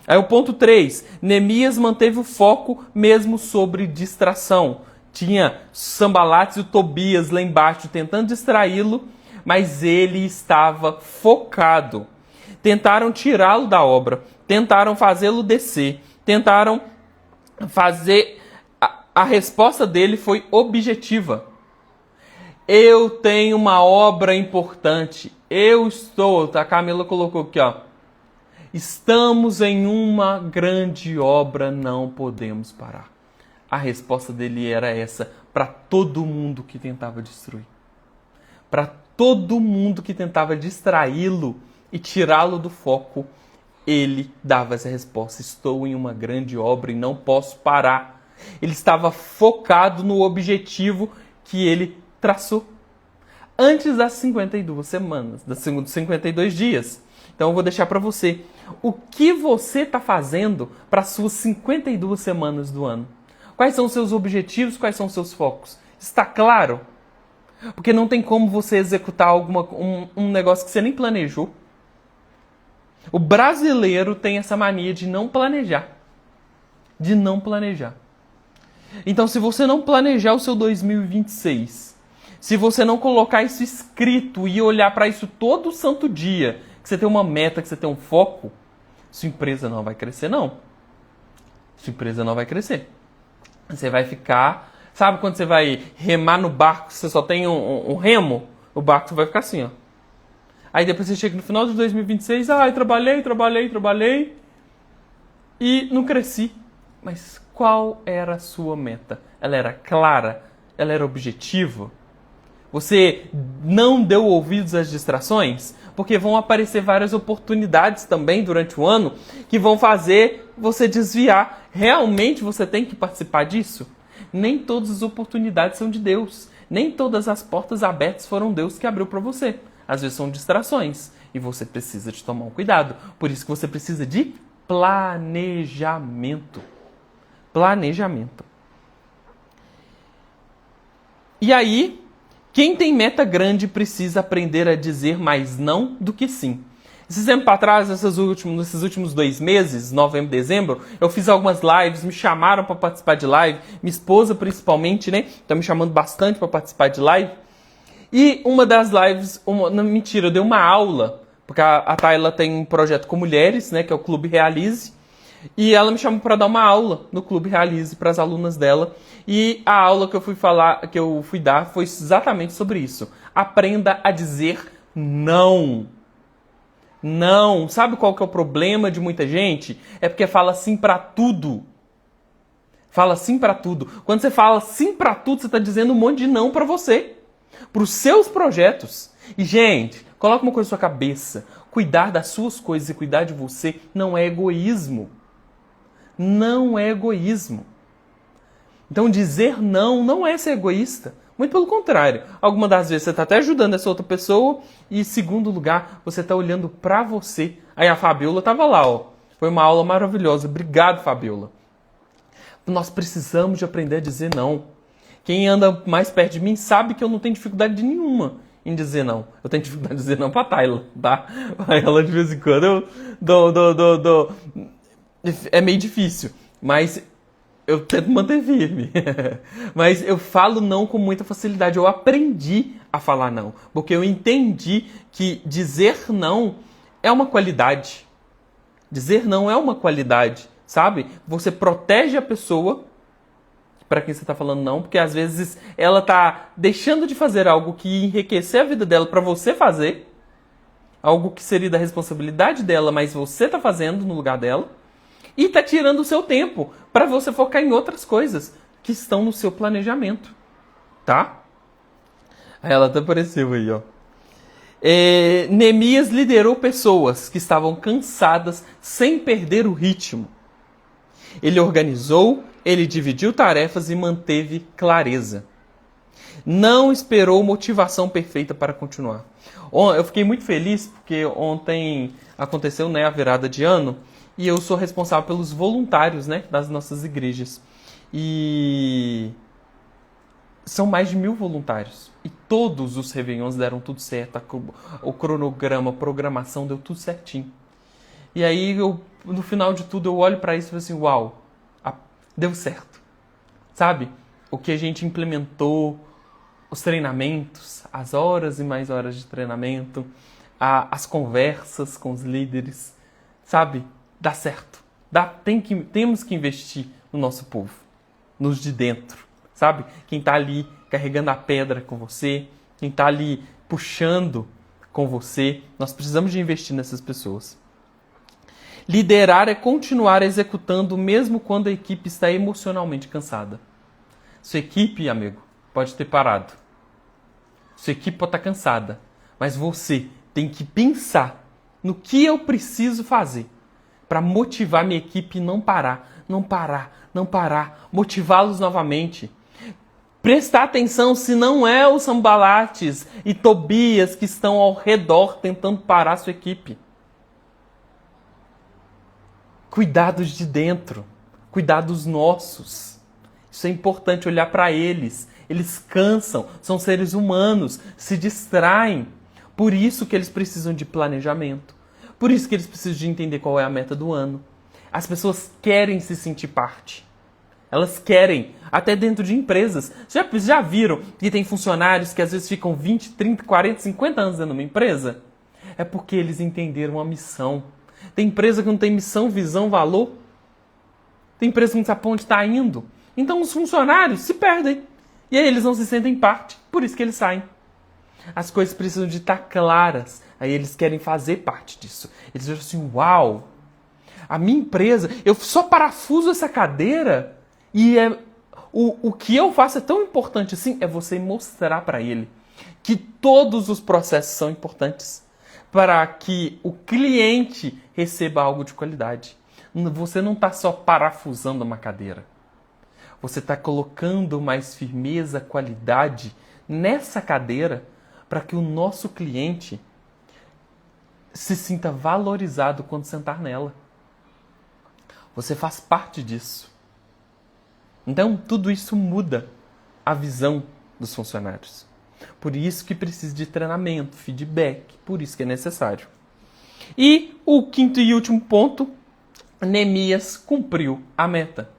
Aí o ponto 3, Neemias manteve o foco mesmo sobre distração. Tinha Sanbalate e o Tobias lá embaixo tentando distraí-lo, mas ele estava focado. Tentaram tirá-lo da obra, tentaram fazê-lo descer, tentaram fazer... A resposta dele foi objetiva. Eu tenho uma obra importante. A Camila colocou aqui, ó. Estamos em uma grande obra, não podemos parar. A resposta dele era essa para todo mundo que tentava destruir. Para todo mundo que tentava distraí-lo e tirá-lo do foco, ele dava essa resposta. Estou em uma grande obra e não posso parar. Ele estava focado no objetivo que ele traçou antes das 52 semanas, dos 52 dias. Então eu vou deixar para você o que você está fazendo para as suas 52 semanas do ano. Quais são os seus objetivos, quais são os seus focos? Está claro? Porque não tem como você executar um negócio que você nem planejou. O brasileiro tem essa mania de não planejar. De não planejar. Então, se você não planejar o seu 2026, se você não colocar isso escrito e olhar para isso todo santo dia, que você tem uma meta, que você tem um foco, sua empresa não vai crescer, não. Sua empresa não vai crescer. Você vai ficar... Sabe quando você vai remar no barco, você só tem um remo? O barco vai ficar assim, ó. Aí depois você chega no final de 2026, eu trabalhei e não cresci. Mas qual era a sua meta? Ela era clara? Ela era objetiva? Você não deu ouvidos às distrações? Porque vão aparecer várias oportunidades também durante o ano que vão fazer você desviar. Realmente você tem que participar disso? Nem todas as oportunidades são de Deus. Nem todas as portas abertas foram Deus que abriu para você. Às vezes são distrações. E você precisa de tomar um cuidado. Por isso que você precisa de planejamento. Planejamento. E aí, quem tem meta grande precisa aprender a dizer mais não do que sim. Esse tempo atrás, nesses últimos 2 meses, novembro e dezembro, eu fiz algumas lives, me chamaram para participar de live, minha esposa principalmente, né? Tá me chamando bastante para participar de live. E uma das lives, não, mentira, eu dei uma aula, porque a Tayla tem um projeto com mulheres, né? Que é o Clube Realize. E ela me chamou para dar uma aula no Clube Realize para as alunas dela. E a aula que eu fui dar foi exatamente sobre isso. Aprenda a dizer não. Não. Sabe qual que é o problema de muita gente? É porque fala sim para tudo. Fala sim para tudo. Quando você fala sim para tudo, você está dizendo um monte de não para você. Para os seus projetos. E, gente, coloca uma coisa na sua cabeça. Cuidar das suas coisas e cuidar de você não é egoísmo. Não é egoísmo. Então, dizer não é ser egoísta. Muito pelo contrário. Algumas das vezes você está até ajudando essa outra pessoa e, em segundo lugar, você está olhando para você. Aí a Fabiola estava lá, ó. Foi uma aula maravilhosa. Obrigado, Fabiola. Nós precisamos de aprender a dizer não. Quem anda mais perto de mim sabe que eu não tenho dificuldade nenhuma em dizer não. Eu tenho dificuldade de dizer não pra Tayla, tá? Pra ela, de vez em quando, eu dou. É meio difícil, mas eu tento manter firme. Mas eu falo não com muita facilidade. Eu aprendi a falar não, porque eu entendi que dizer não é uma qualidade. Dizer não é uma qualidade, sabe? Você protege a pessoa para quem você está falando não, porque às vezes ela está deixando de fazer algo que enriquecer a vida dela para você fazer, algo que seria da responsabilidade dela, mas você está fazendo no lugar dela, e está tirando o seu tempo para você focar em outras coisas que estão no seu planejamento, tá? Aí ela até apareceu aí, ó. Neemias liderou pessoas que estavam cansadas sem perder o ritmo. Ele organizou, ele dividiu tarefas e manteve clareza. Não esperou motivação perfeita para continuar. Eu fiquei muito feliz porque ontem aconteceu, né, a virada de ano e eu sou responsável pelos voluntários, né, das nossas igrejas. E são mais de 1.000 voluntários. E todos os réveillons deram tudo certo. O cronograma, a programação deu tudo certinho. E aí, no final de tudo, eu olho para isso e falo assim, uau, deu certo. Sabe? O que a gente implementou, os treinamentos, as horas e mais horas de treinamento, as conversas com os líderes, sabe? Dá certo. Temos que investir no nosso povo, nos de dentro, sabe? Quem está ali carregando a pedra com você, quem está ali puxando com você, nós precisamos de investir nessas pessoas. Liderar é continuar executando mesmo quando a equipe está emocionalmente cansada. Sua equipe, amigo, pode ter parado. Sua equipe pode estar cansada. Mas você tem que pensar no que eu preciso fazer para motivar minha equipe e não parar. Motivá-los novamente. Prestar atenção se não é os Sanbalates e Tobias que estão ao redor tentando parar sua equipe. Cuidados de dentro, cuidados nossos. Isso é importante, olhar para eles. Eles cansam, são seres humanos, se distraem. Por isso que eles precisam de planejamento. Por isso que eles precisam de entender qual é a meta do ano. As pessoas querem se sentir parte. Elas querem, até dentro de empresas. Já viram que tem funcionários que às vezes ficam 20, 30, 40, 50 anos dentro de uma empresa? É porque eles entenderam a missão. Tem empresa que não tem missão, visão, valor. Tem empresa que não sabe para onde está indo. Então os funcionários se perdem. E aí eles não se sentem parte. Por isso que eles saem. As coisas precisam de estar claras. Aí eles querem fazer parte disso. Eles dizem assim, uau, a minha empresa, eu só parafuso essa cadeira e o que eu faço é tão importante assim, é você mostrar para ele que todos os processos são importantes para que o cliente receba algo de qualidade. Você não está só parafusando uma cadeira. Você está colocando mais firmeza, qualidade nessa cadeira para que o nosso cliente se sinta valorizado quando sentar nela. Você faz parte disso. Então, tudo isso muda a visão dos funcionários. Por isso que precisa de treinamento, feedback, por isso que é necessário. E o quinto e último ponto, Neemias cumpriu a meta.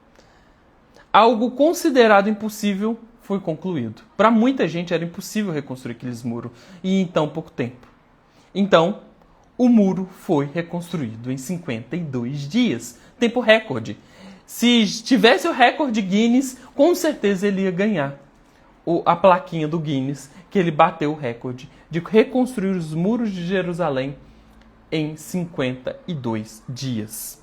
Algo considerado impossível foi concluído. Para muita gente era impossível reconstruir aqueles muros em tão pouco tempo. Então, o muro foi reconstruído em 52 dias. Tempo recorde. Se tivesse o recorde Guinness, com certeza ele ia ganhar a plaquinha do Guinness, que ele bateu o recorde de reconstruir os muros de Jerusalém em 52 dias.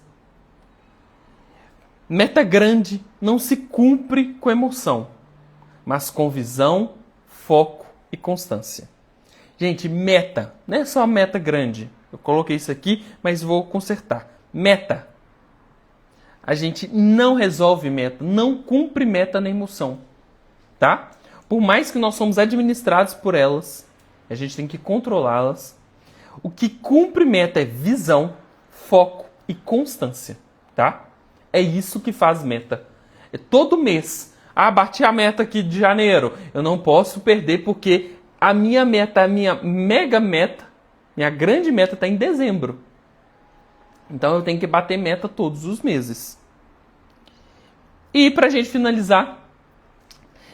Meta grande não se cumpre com emoção, mas com visão, foco e constância. Gente, meta, não é só meta grande. Eu coloquei isso aqui, mas vou consertar. Meta. A gente não resolve meta, não cumpre meta na emoção, tá? Por mais que nós somos administrados por elas, a gente tem que controlá-las. O que cumpre meta é visão, foco e constância, tá? É isso que faz meta. Todo mês Ah, bati a meta aqui de janeiro. Eu não posso perder porque a minha meta, a minha mega meta, minha grande meta está em dezembro. Então eu tenho que bater meta todos os meses. E para a gente finalizar,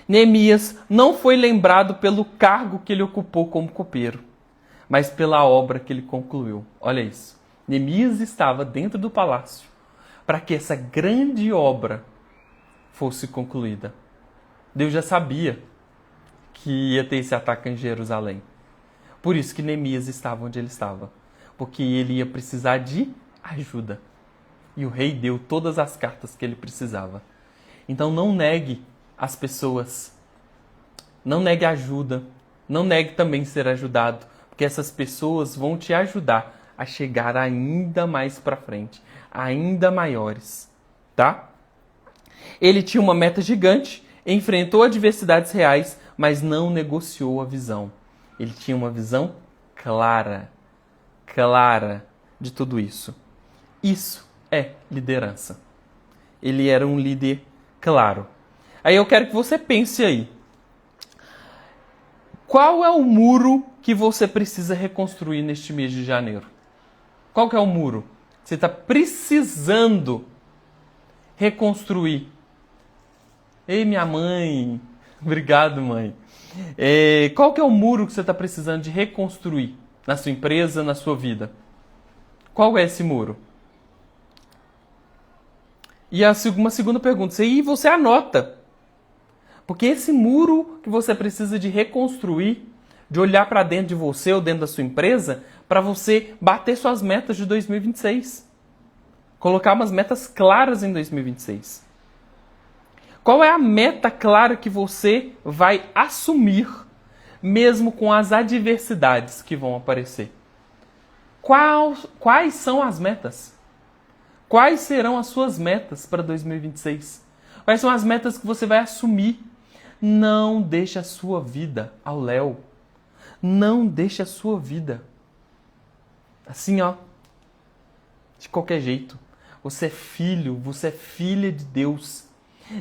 Neemias não foi lembrado pelo cargo que ele ocupou como copeiro, mas pela obra que ele concluiu. Olha isso. Neemias estava dentro do palácio para que essa grande obra fosse concluída. Deus já sabia que ia ter esse ataque em Jerusalém. Por isso que Neemias estava onde ele estava. Porque ele ia precisar de ajuda. E o rei deu todas as cartas que ele precisava. Então não negue as pessoas. Não negue ajuda. Não negue também ser ajudado. Porque essas pessoas vão te ajudar a chegar ainda mais para frente. Ainda maiores. Tá? Ele tinha uma meta gigante, enfrentou adversidades reais, mas não negociou a visão. Ele tinha uma visão clara de tudo isso. Isso é liderança. Ele era um líder claro. Aí eu quero que você pense aí. Qual é o muro que você precisa reconstruir neste mês de janeiro? Qual que é o muro que você está precisando reconstruir? Ei, minha mãe. Obrigado, mãe. Qual que é o muro que você está precisando de reconstruir na sua empresa, na sua vida? Qual é esse muro? E uma segunda pergunta. E você anota. Porque esse muro que você precisa de reconstruir, de olhar para dentro de você ou dentro da sua empresa, para você bater suas metas de 2026. Colocar umas metas claras em 2026. Qual é a meta clara que você vai assumir, mesmo com as adversidades que vão aparecer? Quais são as metas? Quais serão as suas metas para 2026? Quais são as metas que você vai assumir? Não deixe a sua vida ao léu. Não deixe a sua vida assim, ó, de qualquer jeito. Você é filho, você é filha de Deus.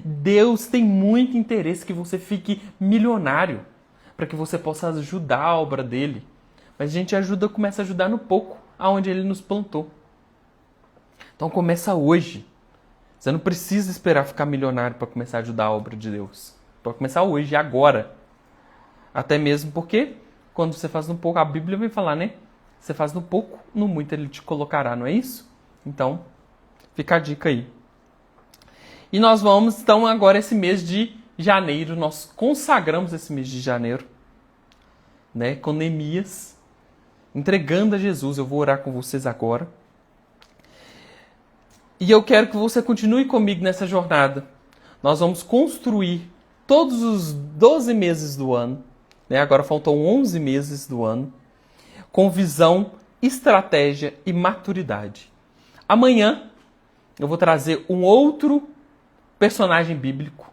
Deus tem muito interesse que você fique milionário, para que você possa ajudar a obra dele. Mas a gente começa a ajudar no pouco, aonde ele nos plantou. Então começa hoje. Você não precisa esperar ficar milionário para começar a ajudar a obra de Deus. Pode começar hoje, agora. Até mesmo porque, quando você faz no pouco, a Bíblia vai falar, né? Você faz no pouco, no muito ele te colocará, não é isso? Então, fica a dica aí. E nós vamos, então, agora esse mês de janeiro, nós consagramos esse mês de janeiro, né, com Neemias, entregando a Jesus. Eu vou orar com vocês agora. E eu quero que você continue comigo nessa jornada. Nós vamos construir todos os 12 meses do ano, né, agora faltam 11 meses do ano, com visão, estratégia e maturidade. Amanhã eu vou trazer um outro personagem bíblico,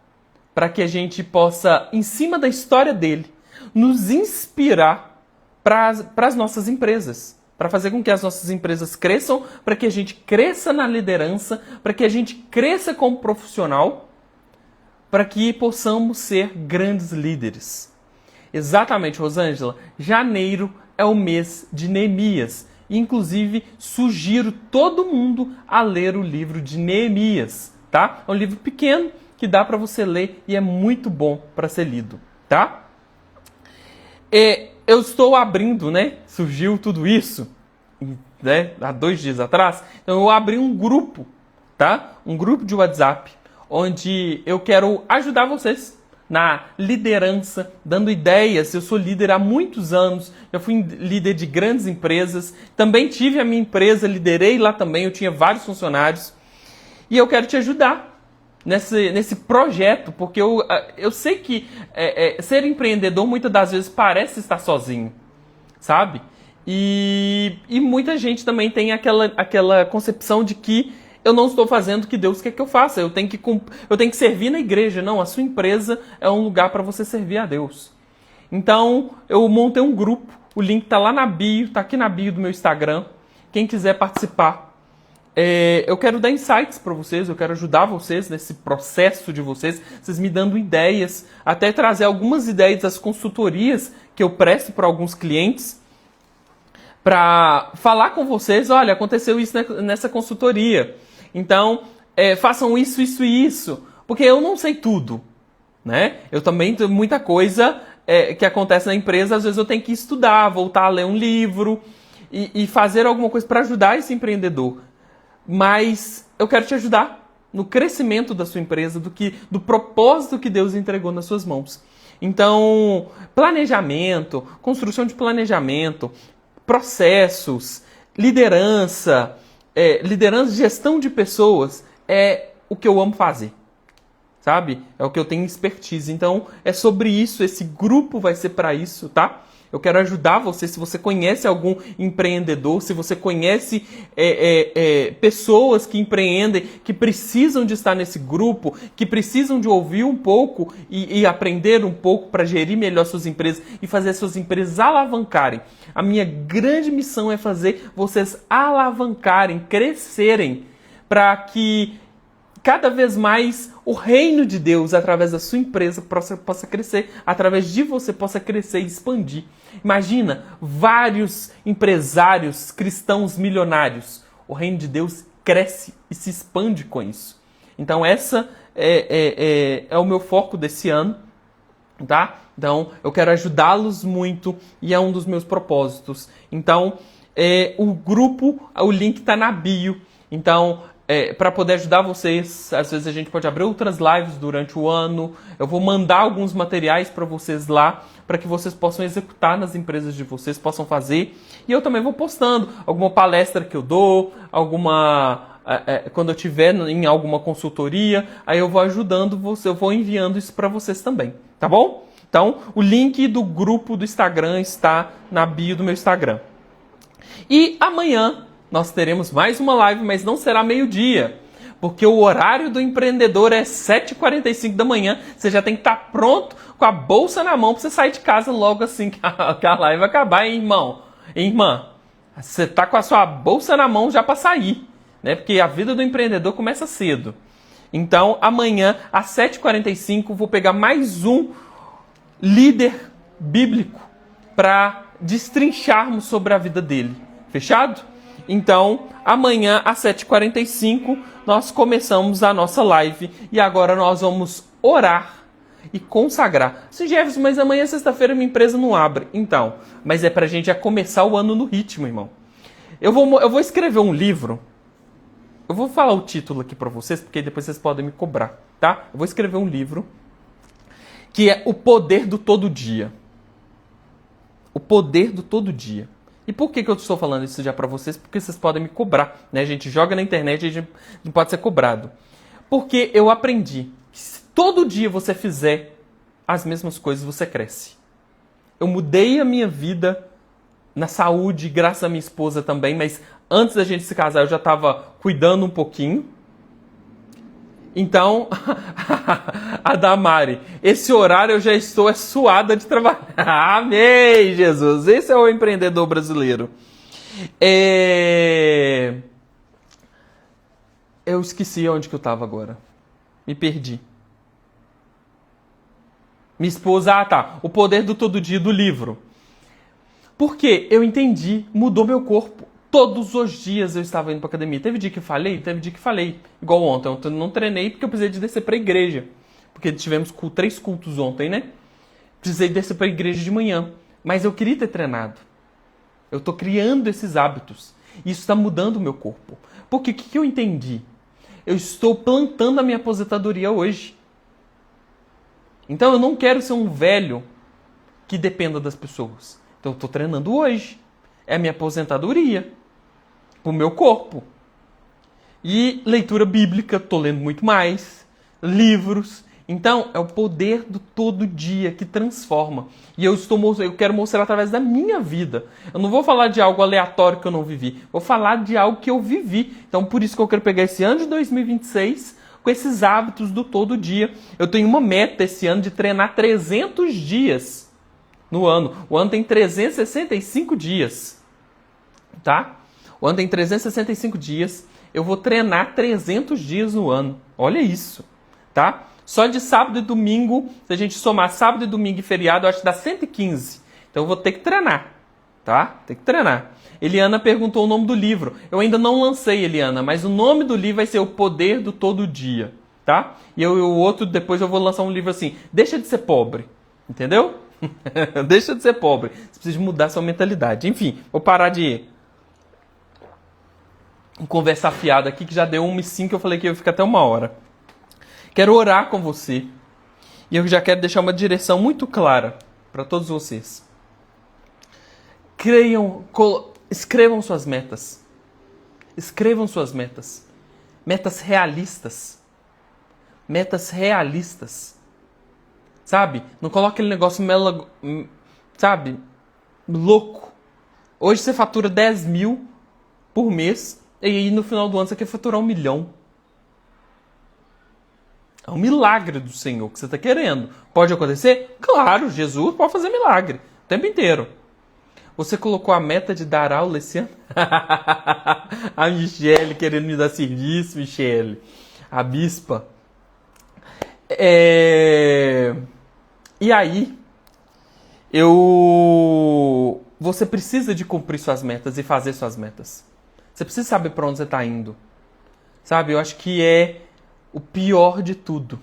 para que a gente possa, em cima da história dele, nos inspirar para as nossas empresas, para fazer com que as nossas empresas cresçam, para que a gente cresça na liderança, para que a gente cresça como profissional, para que possamos ser grandes líderes. Exatamente, Rosângela, janeiro é o mês de Neemias. Inclusive, sugiro todo mundo a ler o livro de Neemias. Tá? É um livro pequeno que dá para você ler e é muito bom para ser lido, tá? Eu estou abrindo, né? Surgiu tudo isso, né? Há 2 dias atrás. Então eu abri um grupo, tá? Um grupo de WhatsApp, onde eu quero ajudar vocês na liderança, dando ideias. Eu sou líder há muitos anos, eu fui líder de grandes empresas, também tive a minha empresa, liderei lá também, eu tinha vários funcionários. E eu quero te ajudar nesse projeto, porque eu sei que ser empreendedor muitas das vezes parece estar sozinho, sabe? E muita gente também tem aquela concepção de que eu não estou fazendo o que Deus quer que eu faça, eu tenho que servir na igreja. Não, a sua empresa é um lugar para você servir a Deus. Então, eu montei um grupo, o link está lá na bio, está aqui na bio do meu Instagram. Quem quiser participar, eu quero dar insights para vocês, eu quero ajudar vocês nesse processo de vocês me dando ideias, até trazer algumas ideias das consultorias que eu presto para alguns clientes, para falar com vocês, olha, aconteceu isso nessa consultoria, então façam isso, isso e isso, porque eu não sei tudo, né? Eu também tenho muita coisa que acontece na empresa, às vezes eu tenho que estudar, voltar a ler um livro e fazer alguma coisa para ajudar esse empreendedor. Mas eu quero te ajudar no crescimento da sua empresa, do propósito que Deus entregou nas suas mãos. Então, planejamento, construção de planejamento, processos, liderança, gestão de pessoas, é o que eu amo fazer. Sabe? É o que eu tenho expertise. Então, é sobre isso, esse grupo vai ser para isso, tá? Eu quero ajudar você, se você conhece algum empreendedor, se você conhece pessoas que empreendem, que precisam de estar nesse grupo, que precisam de ouvir um pouco e aprender um pouco para gerir melhor suas empresas e fazer suas empresas alavancarem. A minha grande missão é fazer vocês alavancarem, crescerem, para que cada vez mais o reino de Deus, através da sua empresa, possa crescer, através de você possa crescer e expandir. Imagina vários empresários cristãos milionários. O reino de Deus cresce e se expande com isso. Então essa é o meu foco desse ano, tá? Então eu quero ajudá-los muito e é um dos meus propósitos. Então o grupo, o link está na bio. Então para poder ajudar vocês, às vezes a gente pode abrir outras lives durante o ano. Eu vou mandar alguns materiais para vocês lá, para que vocês possam executar nas empresas de vocês, possam fazer. E eu também vou postando alguma palestra que eu dou, quando eu estiver em alguma consultoria, aí eu vou ajudando você, eu vou enviando isso para vocês também, tá bom? Então, o link do grupo do Instagram está na bio do meu Instagram. E amanhã nós teremos mais uma live, mas não será meio-dia, porque o horário do empreendedor é 7h45 da manhã. Você já tem que estar pronto com a bolsa na mão para você sair de casa logo assim que a live acabar, hein, irmão? Irmã, você tá com a sua bolsa na mão já para sair, né? Porque a vida do empreendedor começa cedo. Então, amanhã, às 7h45, vou pegar mais um líder bíblico para destrincharmos sobre a vida dele. Fechado? Então, amanhã, às 7h45, nós começamos a nossa live e agora nós vamos orar e consagrar. Sim, Jefferson, mas amanhã, sexta-feira, minha empresa não abre. Então, mas é pra gente já começar o ano no ritmo, irmão. Eu vou escrever um livro. Eu vou falar o título aqui pra vocês, porque depois vocês podem me cobrar, tá? Eu vou escrever um livro que é O Poder do Todo Dia. O Poder do Todo Dia. E por que eu estou falando isso já para vocês? Porque vocês podem me cobrar, né? A gente joga na internet e a gente não pode ser cobrado. Porque eu aprendi que se todo dia você fizer as mesmas coisas, você cresce. Eu mudei a minha vida na saúde, graças à minha esposa também, mas antes da gente se casar eu já estava cuidando um pouquinho. Então, a Damari, esse horário eu já estou suada de trabalhar. Amém, Jesus! Esse é o empreendedor brasileiro. Eu esqueci onde que eu estava agora. Me perdi. Minha esposa, tá. O Poder do Todo Dia do livro. Porque eu entendi, mudou meu corpo. Todos os dias eu estava indo para academia. Teve dia que falei? Teve dia que falei. Igual ontem. Ontem eu não treinei porque eu precisei de descer para a igreja. Porque tivemos 3 cultos ontem, né? Precisei descer para a igreja de manhã. Mas eu queria ter treinado. Eu estou criando esses hábitos. E isso está mudando o meu corpo. Porque o que eu entendi? Eu estou plantando a minha aposentadoria hoje. Então eu não quero ser um velho que dependa das pessoas. Então eu estou treinando hoje. É a minha aposentadoria. O meu corpo. E leitura bíblica, estou lendo muito mais. Livros. Então, é o poder do todo dia que transforma. E eu quero mostrar através da minha vida. Eu não vou falar de algo aleatório que eu não vivi. Vou falar de algo que eu vivi. Então, por isso que eu quero pegar esse ano de 2026 com esses hábitos do todo dia. Eu tenho uma meta esse ano de treinar 300 dias no ano. O ano tem 365 dias. Tá? O ano tem 365 dias. eu vou treinar 300 dias no ano. Olha isso, tá? Só de sábado e domingo, se a gente somar sábado e domingo e feriado, eu acho que dá 115. Então eu vou ter que treinar, tá? Tem que treinar. Eliana perguntou o nome do livro. Eu ainda não lancei, Eliana, mas o nome do livro vai ser O Poder do Todo Dia, tá? E o outro, depois eu vou lançar um livro assim, Deixa de Ser Pobre, entendeu? Deixa de ser pobre. Você precisa mudar sua mentalidade. Enfim, vou parar de conversar fiado aqui, que já deu 1h05, eu falei que ia ficar até 1 hora. Quero orar com você. E eu já quero deixar uma direção muito clara para todos vocês. Escrevam suas metas. Escrevam suas metas. Metas realistas. Metas realistas. Sabe? Não coloque aquele negócio sabe? Louco. Hoje você fatura 10 mil por mês e aí no final do ano você quer faturar 1 milhão. É um milagre do Senhor que você está querendo. Pode acontecer? Claro, Jesus pode fazer milagre o tempo inteiro. Você colocou a meta de dar aula esse ano? A Michele querendo me dar serviço, Michele. A bispa. E aí, você precisa de cumprir suas metas e fazer suas metas. Você precisa saber para onde você está indo. Sabe, eu acho que é o pior de tudo.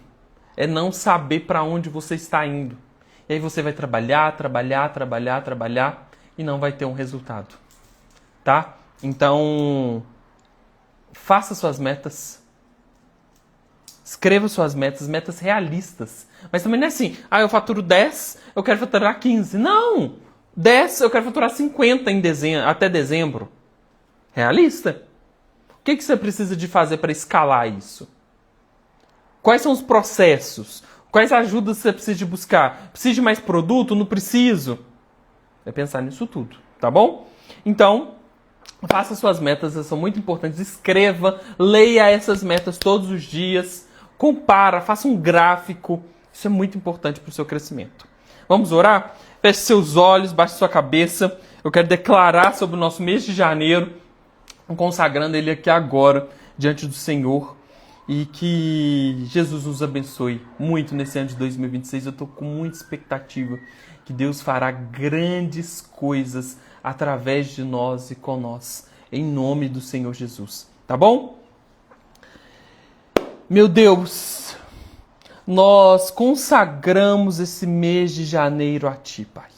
É não saber para onde você está indo. E aí você vai trabalhar e não vai ter um resultado. Tá? Então, faça suas metas. Escreva suas metas realistas. Mas também não é assim, eu faturo 10, eu quero faturar 15. Não! 10, eu quero faturar 50 até dezembro. Realista. O que você precisa de fazer para escalar isso? Quais são os processos? Quais ajudas você precisa de buscar? Precisa de mais produto? Não preciso. É pensar nisso tudo, tá bom? Então, faça suas metas, elas são muito importantes. Escreva, leia essas metas todos os dias. Compara, faça um gráfico. Isso é muito importante para o seu crescimento. Vamos orar? Feche seus olhos, baixe sua cabeça. Eu quero declarar sobre o nosso mês de janeiro, consagrando ele aqui agora, diante do Senhor. E que Jesus nos abençoe muito nesse ano de 2026. Eu estou com muita expectativa que Deus fará grandes coisas através de nós e com nós. Em nome do Senhor Jesus. Tá bom? Meu Deus, nós consagramos esse mês de janeiro a Ti, Pai.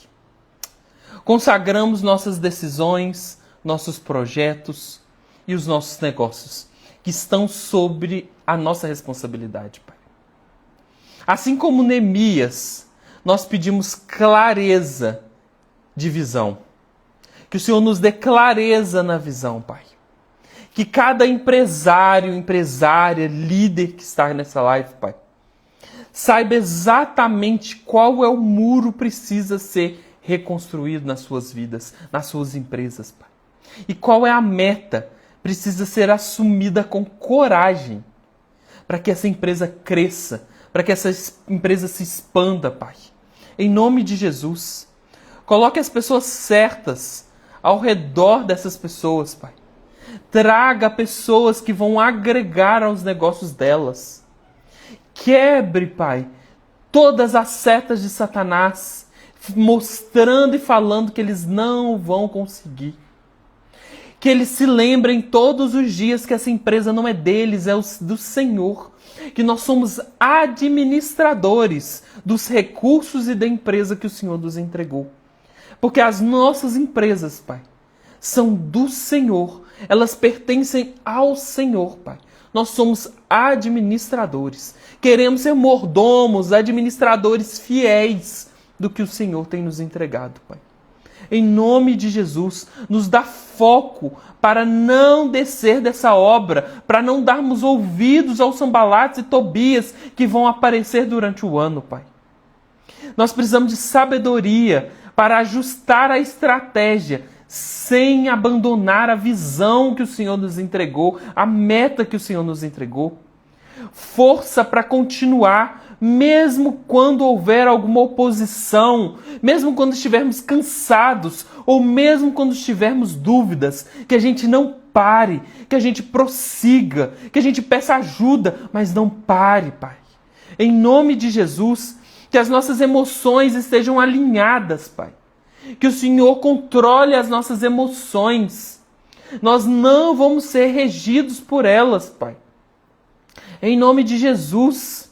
Consagramos nossas decisões, nossos projetos e os nossos negócios, que estão sobre a nossa responsabilidade, Pai. Assim como Neemias, nós pedimos clareza de visão. Que o Senhor nos dê clareza na visão, Pai. Que cada empresário, empresária, líder que está nessa live, Pai, saiba exatamente qual é o muro que precisa ser reconstruído nas suas vidas, nas suas empresas, Pai. E qual é a meta precisa ser assumida com coragem para que essa empresa cresça, para que essa empresa se expanda, Pai. Em nome de Jesus, coloque as pessoas certas ao redor dessas pessoas, Pai. Traga pessoas que vão agregar aos negócios delas. Quebre, Pai, todas as setas de Satanás, mostrando e falando que eles não vão conseguir. Que eles se lembrem todos os dias que essa empresa não é deles, é do Senhor. Que nós somos administradores dos recursos e da empresa que o Senhor nos entregou. Porque as nossas empresas, Pai, são do Senhor. Elas pertencem ao Senhor, Pai. Nós somos administradores. Queremos ser mordomos, administradores fiéis do que o Senhor tem nos entregado, Pai. Em nome de Jesus, nos dá foco para não descer dessa obra, para não darmos ouvidos aos Sanbalates e Tobias que vão aparecer durante o ano, Pai. Nós precisamos de sabedoria para ajustar a estratégia, sem abandonar a visão que o Senhor nos entregou, a meta que o Senhor nos entregou. Força para continuar, mesmo quando houver alguma oposição, mesmo quando estivermos cansados, ou mesmo quando tivermos dúvidas, que a gente não pare, que a gente prossiga, que a gente peça ajuda, mas não pare, Pai. Em nome de Jesus, que as nossas emoções estejam alinhadas, Pai. Que o Senhor controle as nossas emoções. Nós não vamos ser regidos por elas, Pai. Em nome de Jesus,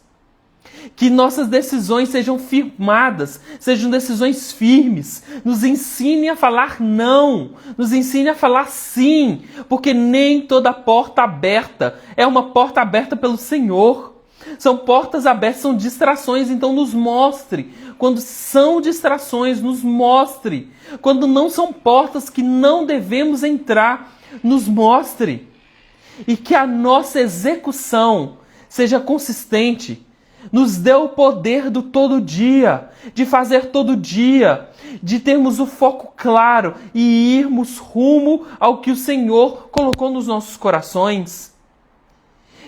que nossas decisões sejam firmadas, sejam decisões firmes. Nos ensine a falar não, nos ensine a falar sim, porque nem toda porta aberta é uma porta aberta pelo Senhor. São portas abertas, são distrações, então nos mostre. Quando são distrações, nos mostre. Quando não são portas que não devemos entrar, nos mostre. E que a nossa execução seja consistente. Nos dê o poder do todo dia, de fazer todo dia, de termos o foco claro e irmos rumo ao que o Senhor colocou nos nossos corações.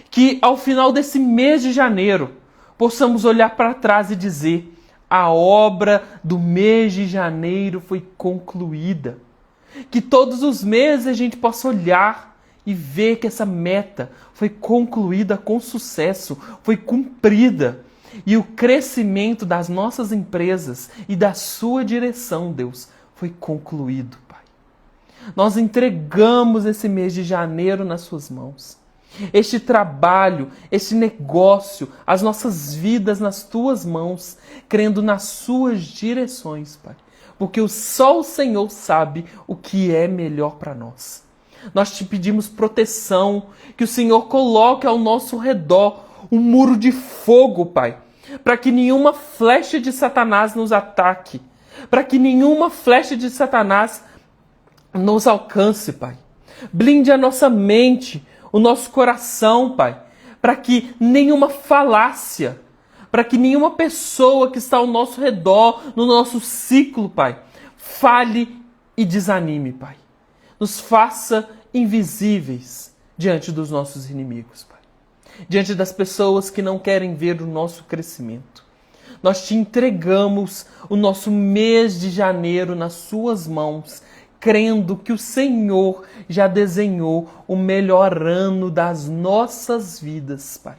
Que ao final desse mês de janeiro, possamos olhar para trás e dizer: a obra do mês de janeiro foi concluída. Que todos os meses a gente possa olhar e ver que essa meta foi concluída com sucesso, foi cumprida. E o crescimento das nossas empresas e da sua direção, Deus, foi concluído, Pai. Nós entregamos esse mês de janeiro nas suas mãos. Este trabalho, este negócio, as nossas vidas nas tuas mãos, crendo nas suas direções, Pai. Porque só o Senhor sabe o que é melhor para nós. Nós te pedimos proteção, que o Senhor coloque ao nosso redor um muro de fogo, Pai, para que nenhuma flecha de Satanás nos ataque, para que nenhuma flecha de Satanás nos alcance, Pai. Blinde a nossa mente, o nosso coração, Pai, para que nenhuma falácia, para que nenhuma pessoa que está ao nosso redor, no nosso ciclo, Pai, fale e desanime, Pai. Nos faça invisíveis diante dos nossos inimigos, Pai. Diante das pessoas que não querem ver o nosso crescimento. Nós te entregamos o nosso mês de janeiro nas suas mãos, crendo que o Senhor já desenhou o melhor ano das nossas vidas, Pai.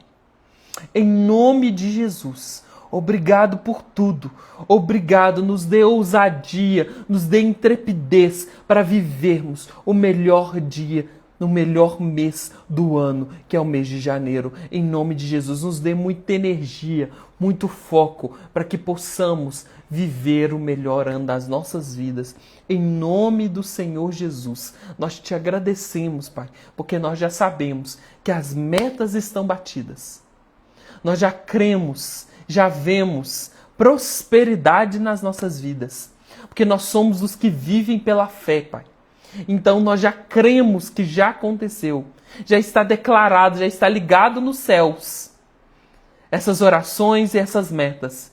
Em nome de Jesus, obrigado por tudo. Obrigado, nos dê ousadia, nos dê intrepidez para vivermos o melhor dia, no melhor mês do ano, que é o mês de janeiro. Em nome de Jesus, nos dê muita energia, muito foco, para que possamos viver o melhor ano das nossas vidas. Em nome do Senhor Jesus, nós te agradecemos, Pai, porque nós já sabemos que as metas estão batidas. Nós já cremos, já vemos prosperidade nas nossas vidas, porque nós somos os que vivem pela fé, Pai. Então nós já cremos que já aconteceu, já está declarado, já está ligado nos céus. Essas orações e essas metas.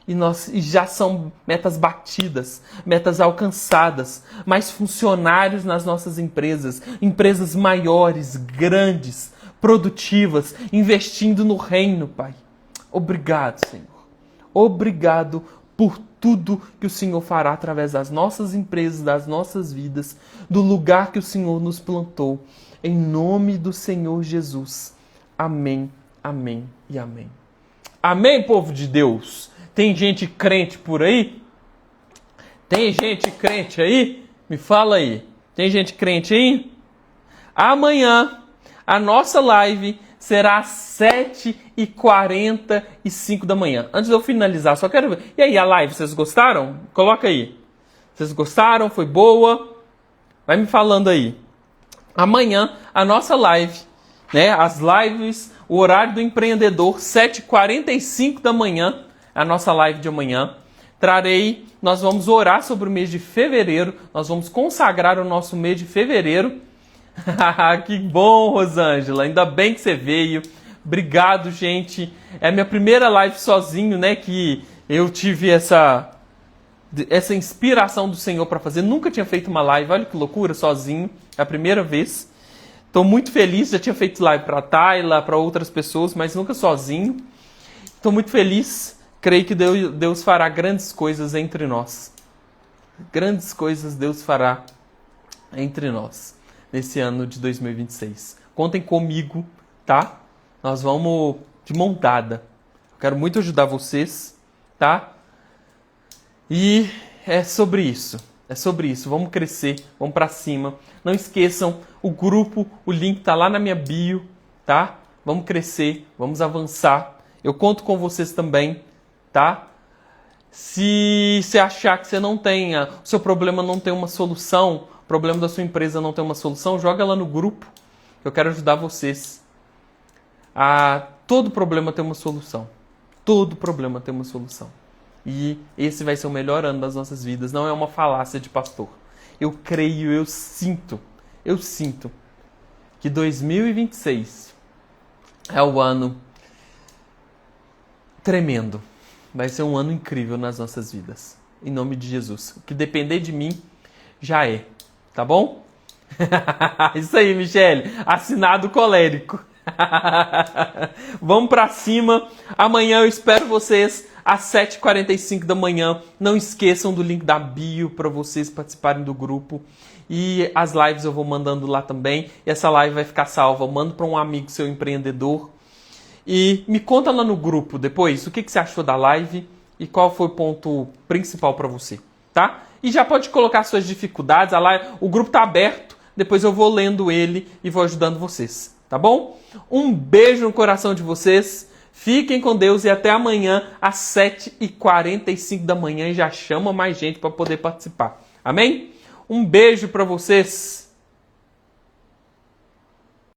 E já são metas batidas, metas alcançadas, mais funcionários nas nossas empresas, empresas maiores, grandes, produtivas, investindo no reino, Pai. Obrigado, Senhor. Obrigado por tudo que o Senhor fará através das nossas empresas, das nossas vidas, do lugar que o Senhor nos plantou. Em nome do Senhor Jesus. Amém, amém e amém. Amém, povo de Deus? Tem gente crente por aí? Tem gente crente aí? Me fala aí. Tem gente crente aí? Amanhã, a nossa live será às 7h45 da manhã. Antes de eu finalizar, só quero ver. E aí, a live, vocês gostaram? Coloca aí. Vocês gostaram? Foi boa? Vai me falando aí. Amanhã, a nossa live, né? As lives, o horário do empreendedor, 7h45 da manhã, a nossa live de amanhã. Nós vamos orar sobre o mês de fevereiro, nós vamos consagrar o nosso mês de fevereiro. Que bom, Rosângela, ainda bem que você veio. Obrigado, gente. É a minha primeira live sozinho, né? Que eu tive essa inspiração do Senhor para fazer. Nunca tinha feito uma live, olha que loucura, sozinho. É a primeira vez. Estou muito feliz, já tinha feito live para a Tayla, para outras pessoas, mas nunca sozinho. Estou muito feliz. Creio que Deus fará grandes coisas entre nós. Grandes coisas Deus fará entre nós nesse ano de 2026. Contem comigo, tá? Nós vamos de montada. Quero muito ajudar vocês, tá? E é sobre isso. É sobre isso. Vamos crescer, vamos pra cima. Não esqueçam, o grupo, o link tá lá na minha bio, tá? Vamos crescer, vamos avançar. Eu conto com vocês também, tá? Se você achar que você não tenha, o seu problema não tem uma solução, o problema da sua empresa não tem uma solução, joga lá no grupo. Eu quero ajudar vocês. Todo problema tem uma solução. Todo problema tem uma solução. E esse vai ser o melhor ano das nossas vidas. Não é uma falácia de pastor. Eu creio, eu sinto que 2026 é o ano tremendo. Vai ser um ano incrível nas nossas vidas. Em nome de Jesus. O que depender de mim, já é. Tá bom? Isso aí, Michele. Assinado colérico. Vamos pra cima. Amanhã eu espero vocês às 7h45 da manhã. Não esqueçam do link da bio para vocês participarem do grupo. E as lives eu vou mandando lá também. E essa live vai ficar salva. Manda para um amigo seu empreendedor. E me conta lá no grupo depois o que você achou da live e qual foi o ponto principal para você, tá? E já pode colocar suas dificuldades. O grupo tá aberto. Depois eu vou lendo ele e vou ajudando vocês, tá bom? Um beijo no coração de vocês. Fiquem com Deus e até amanhã às 7h45 da manhã. E já chama mais gente para poder participar. Amém? Um beijo para vocês.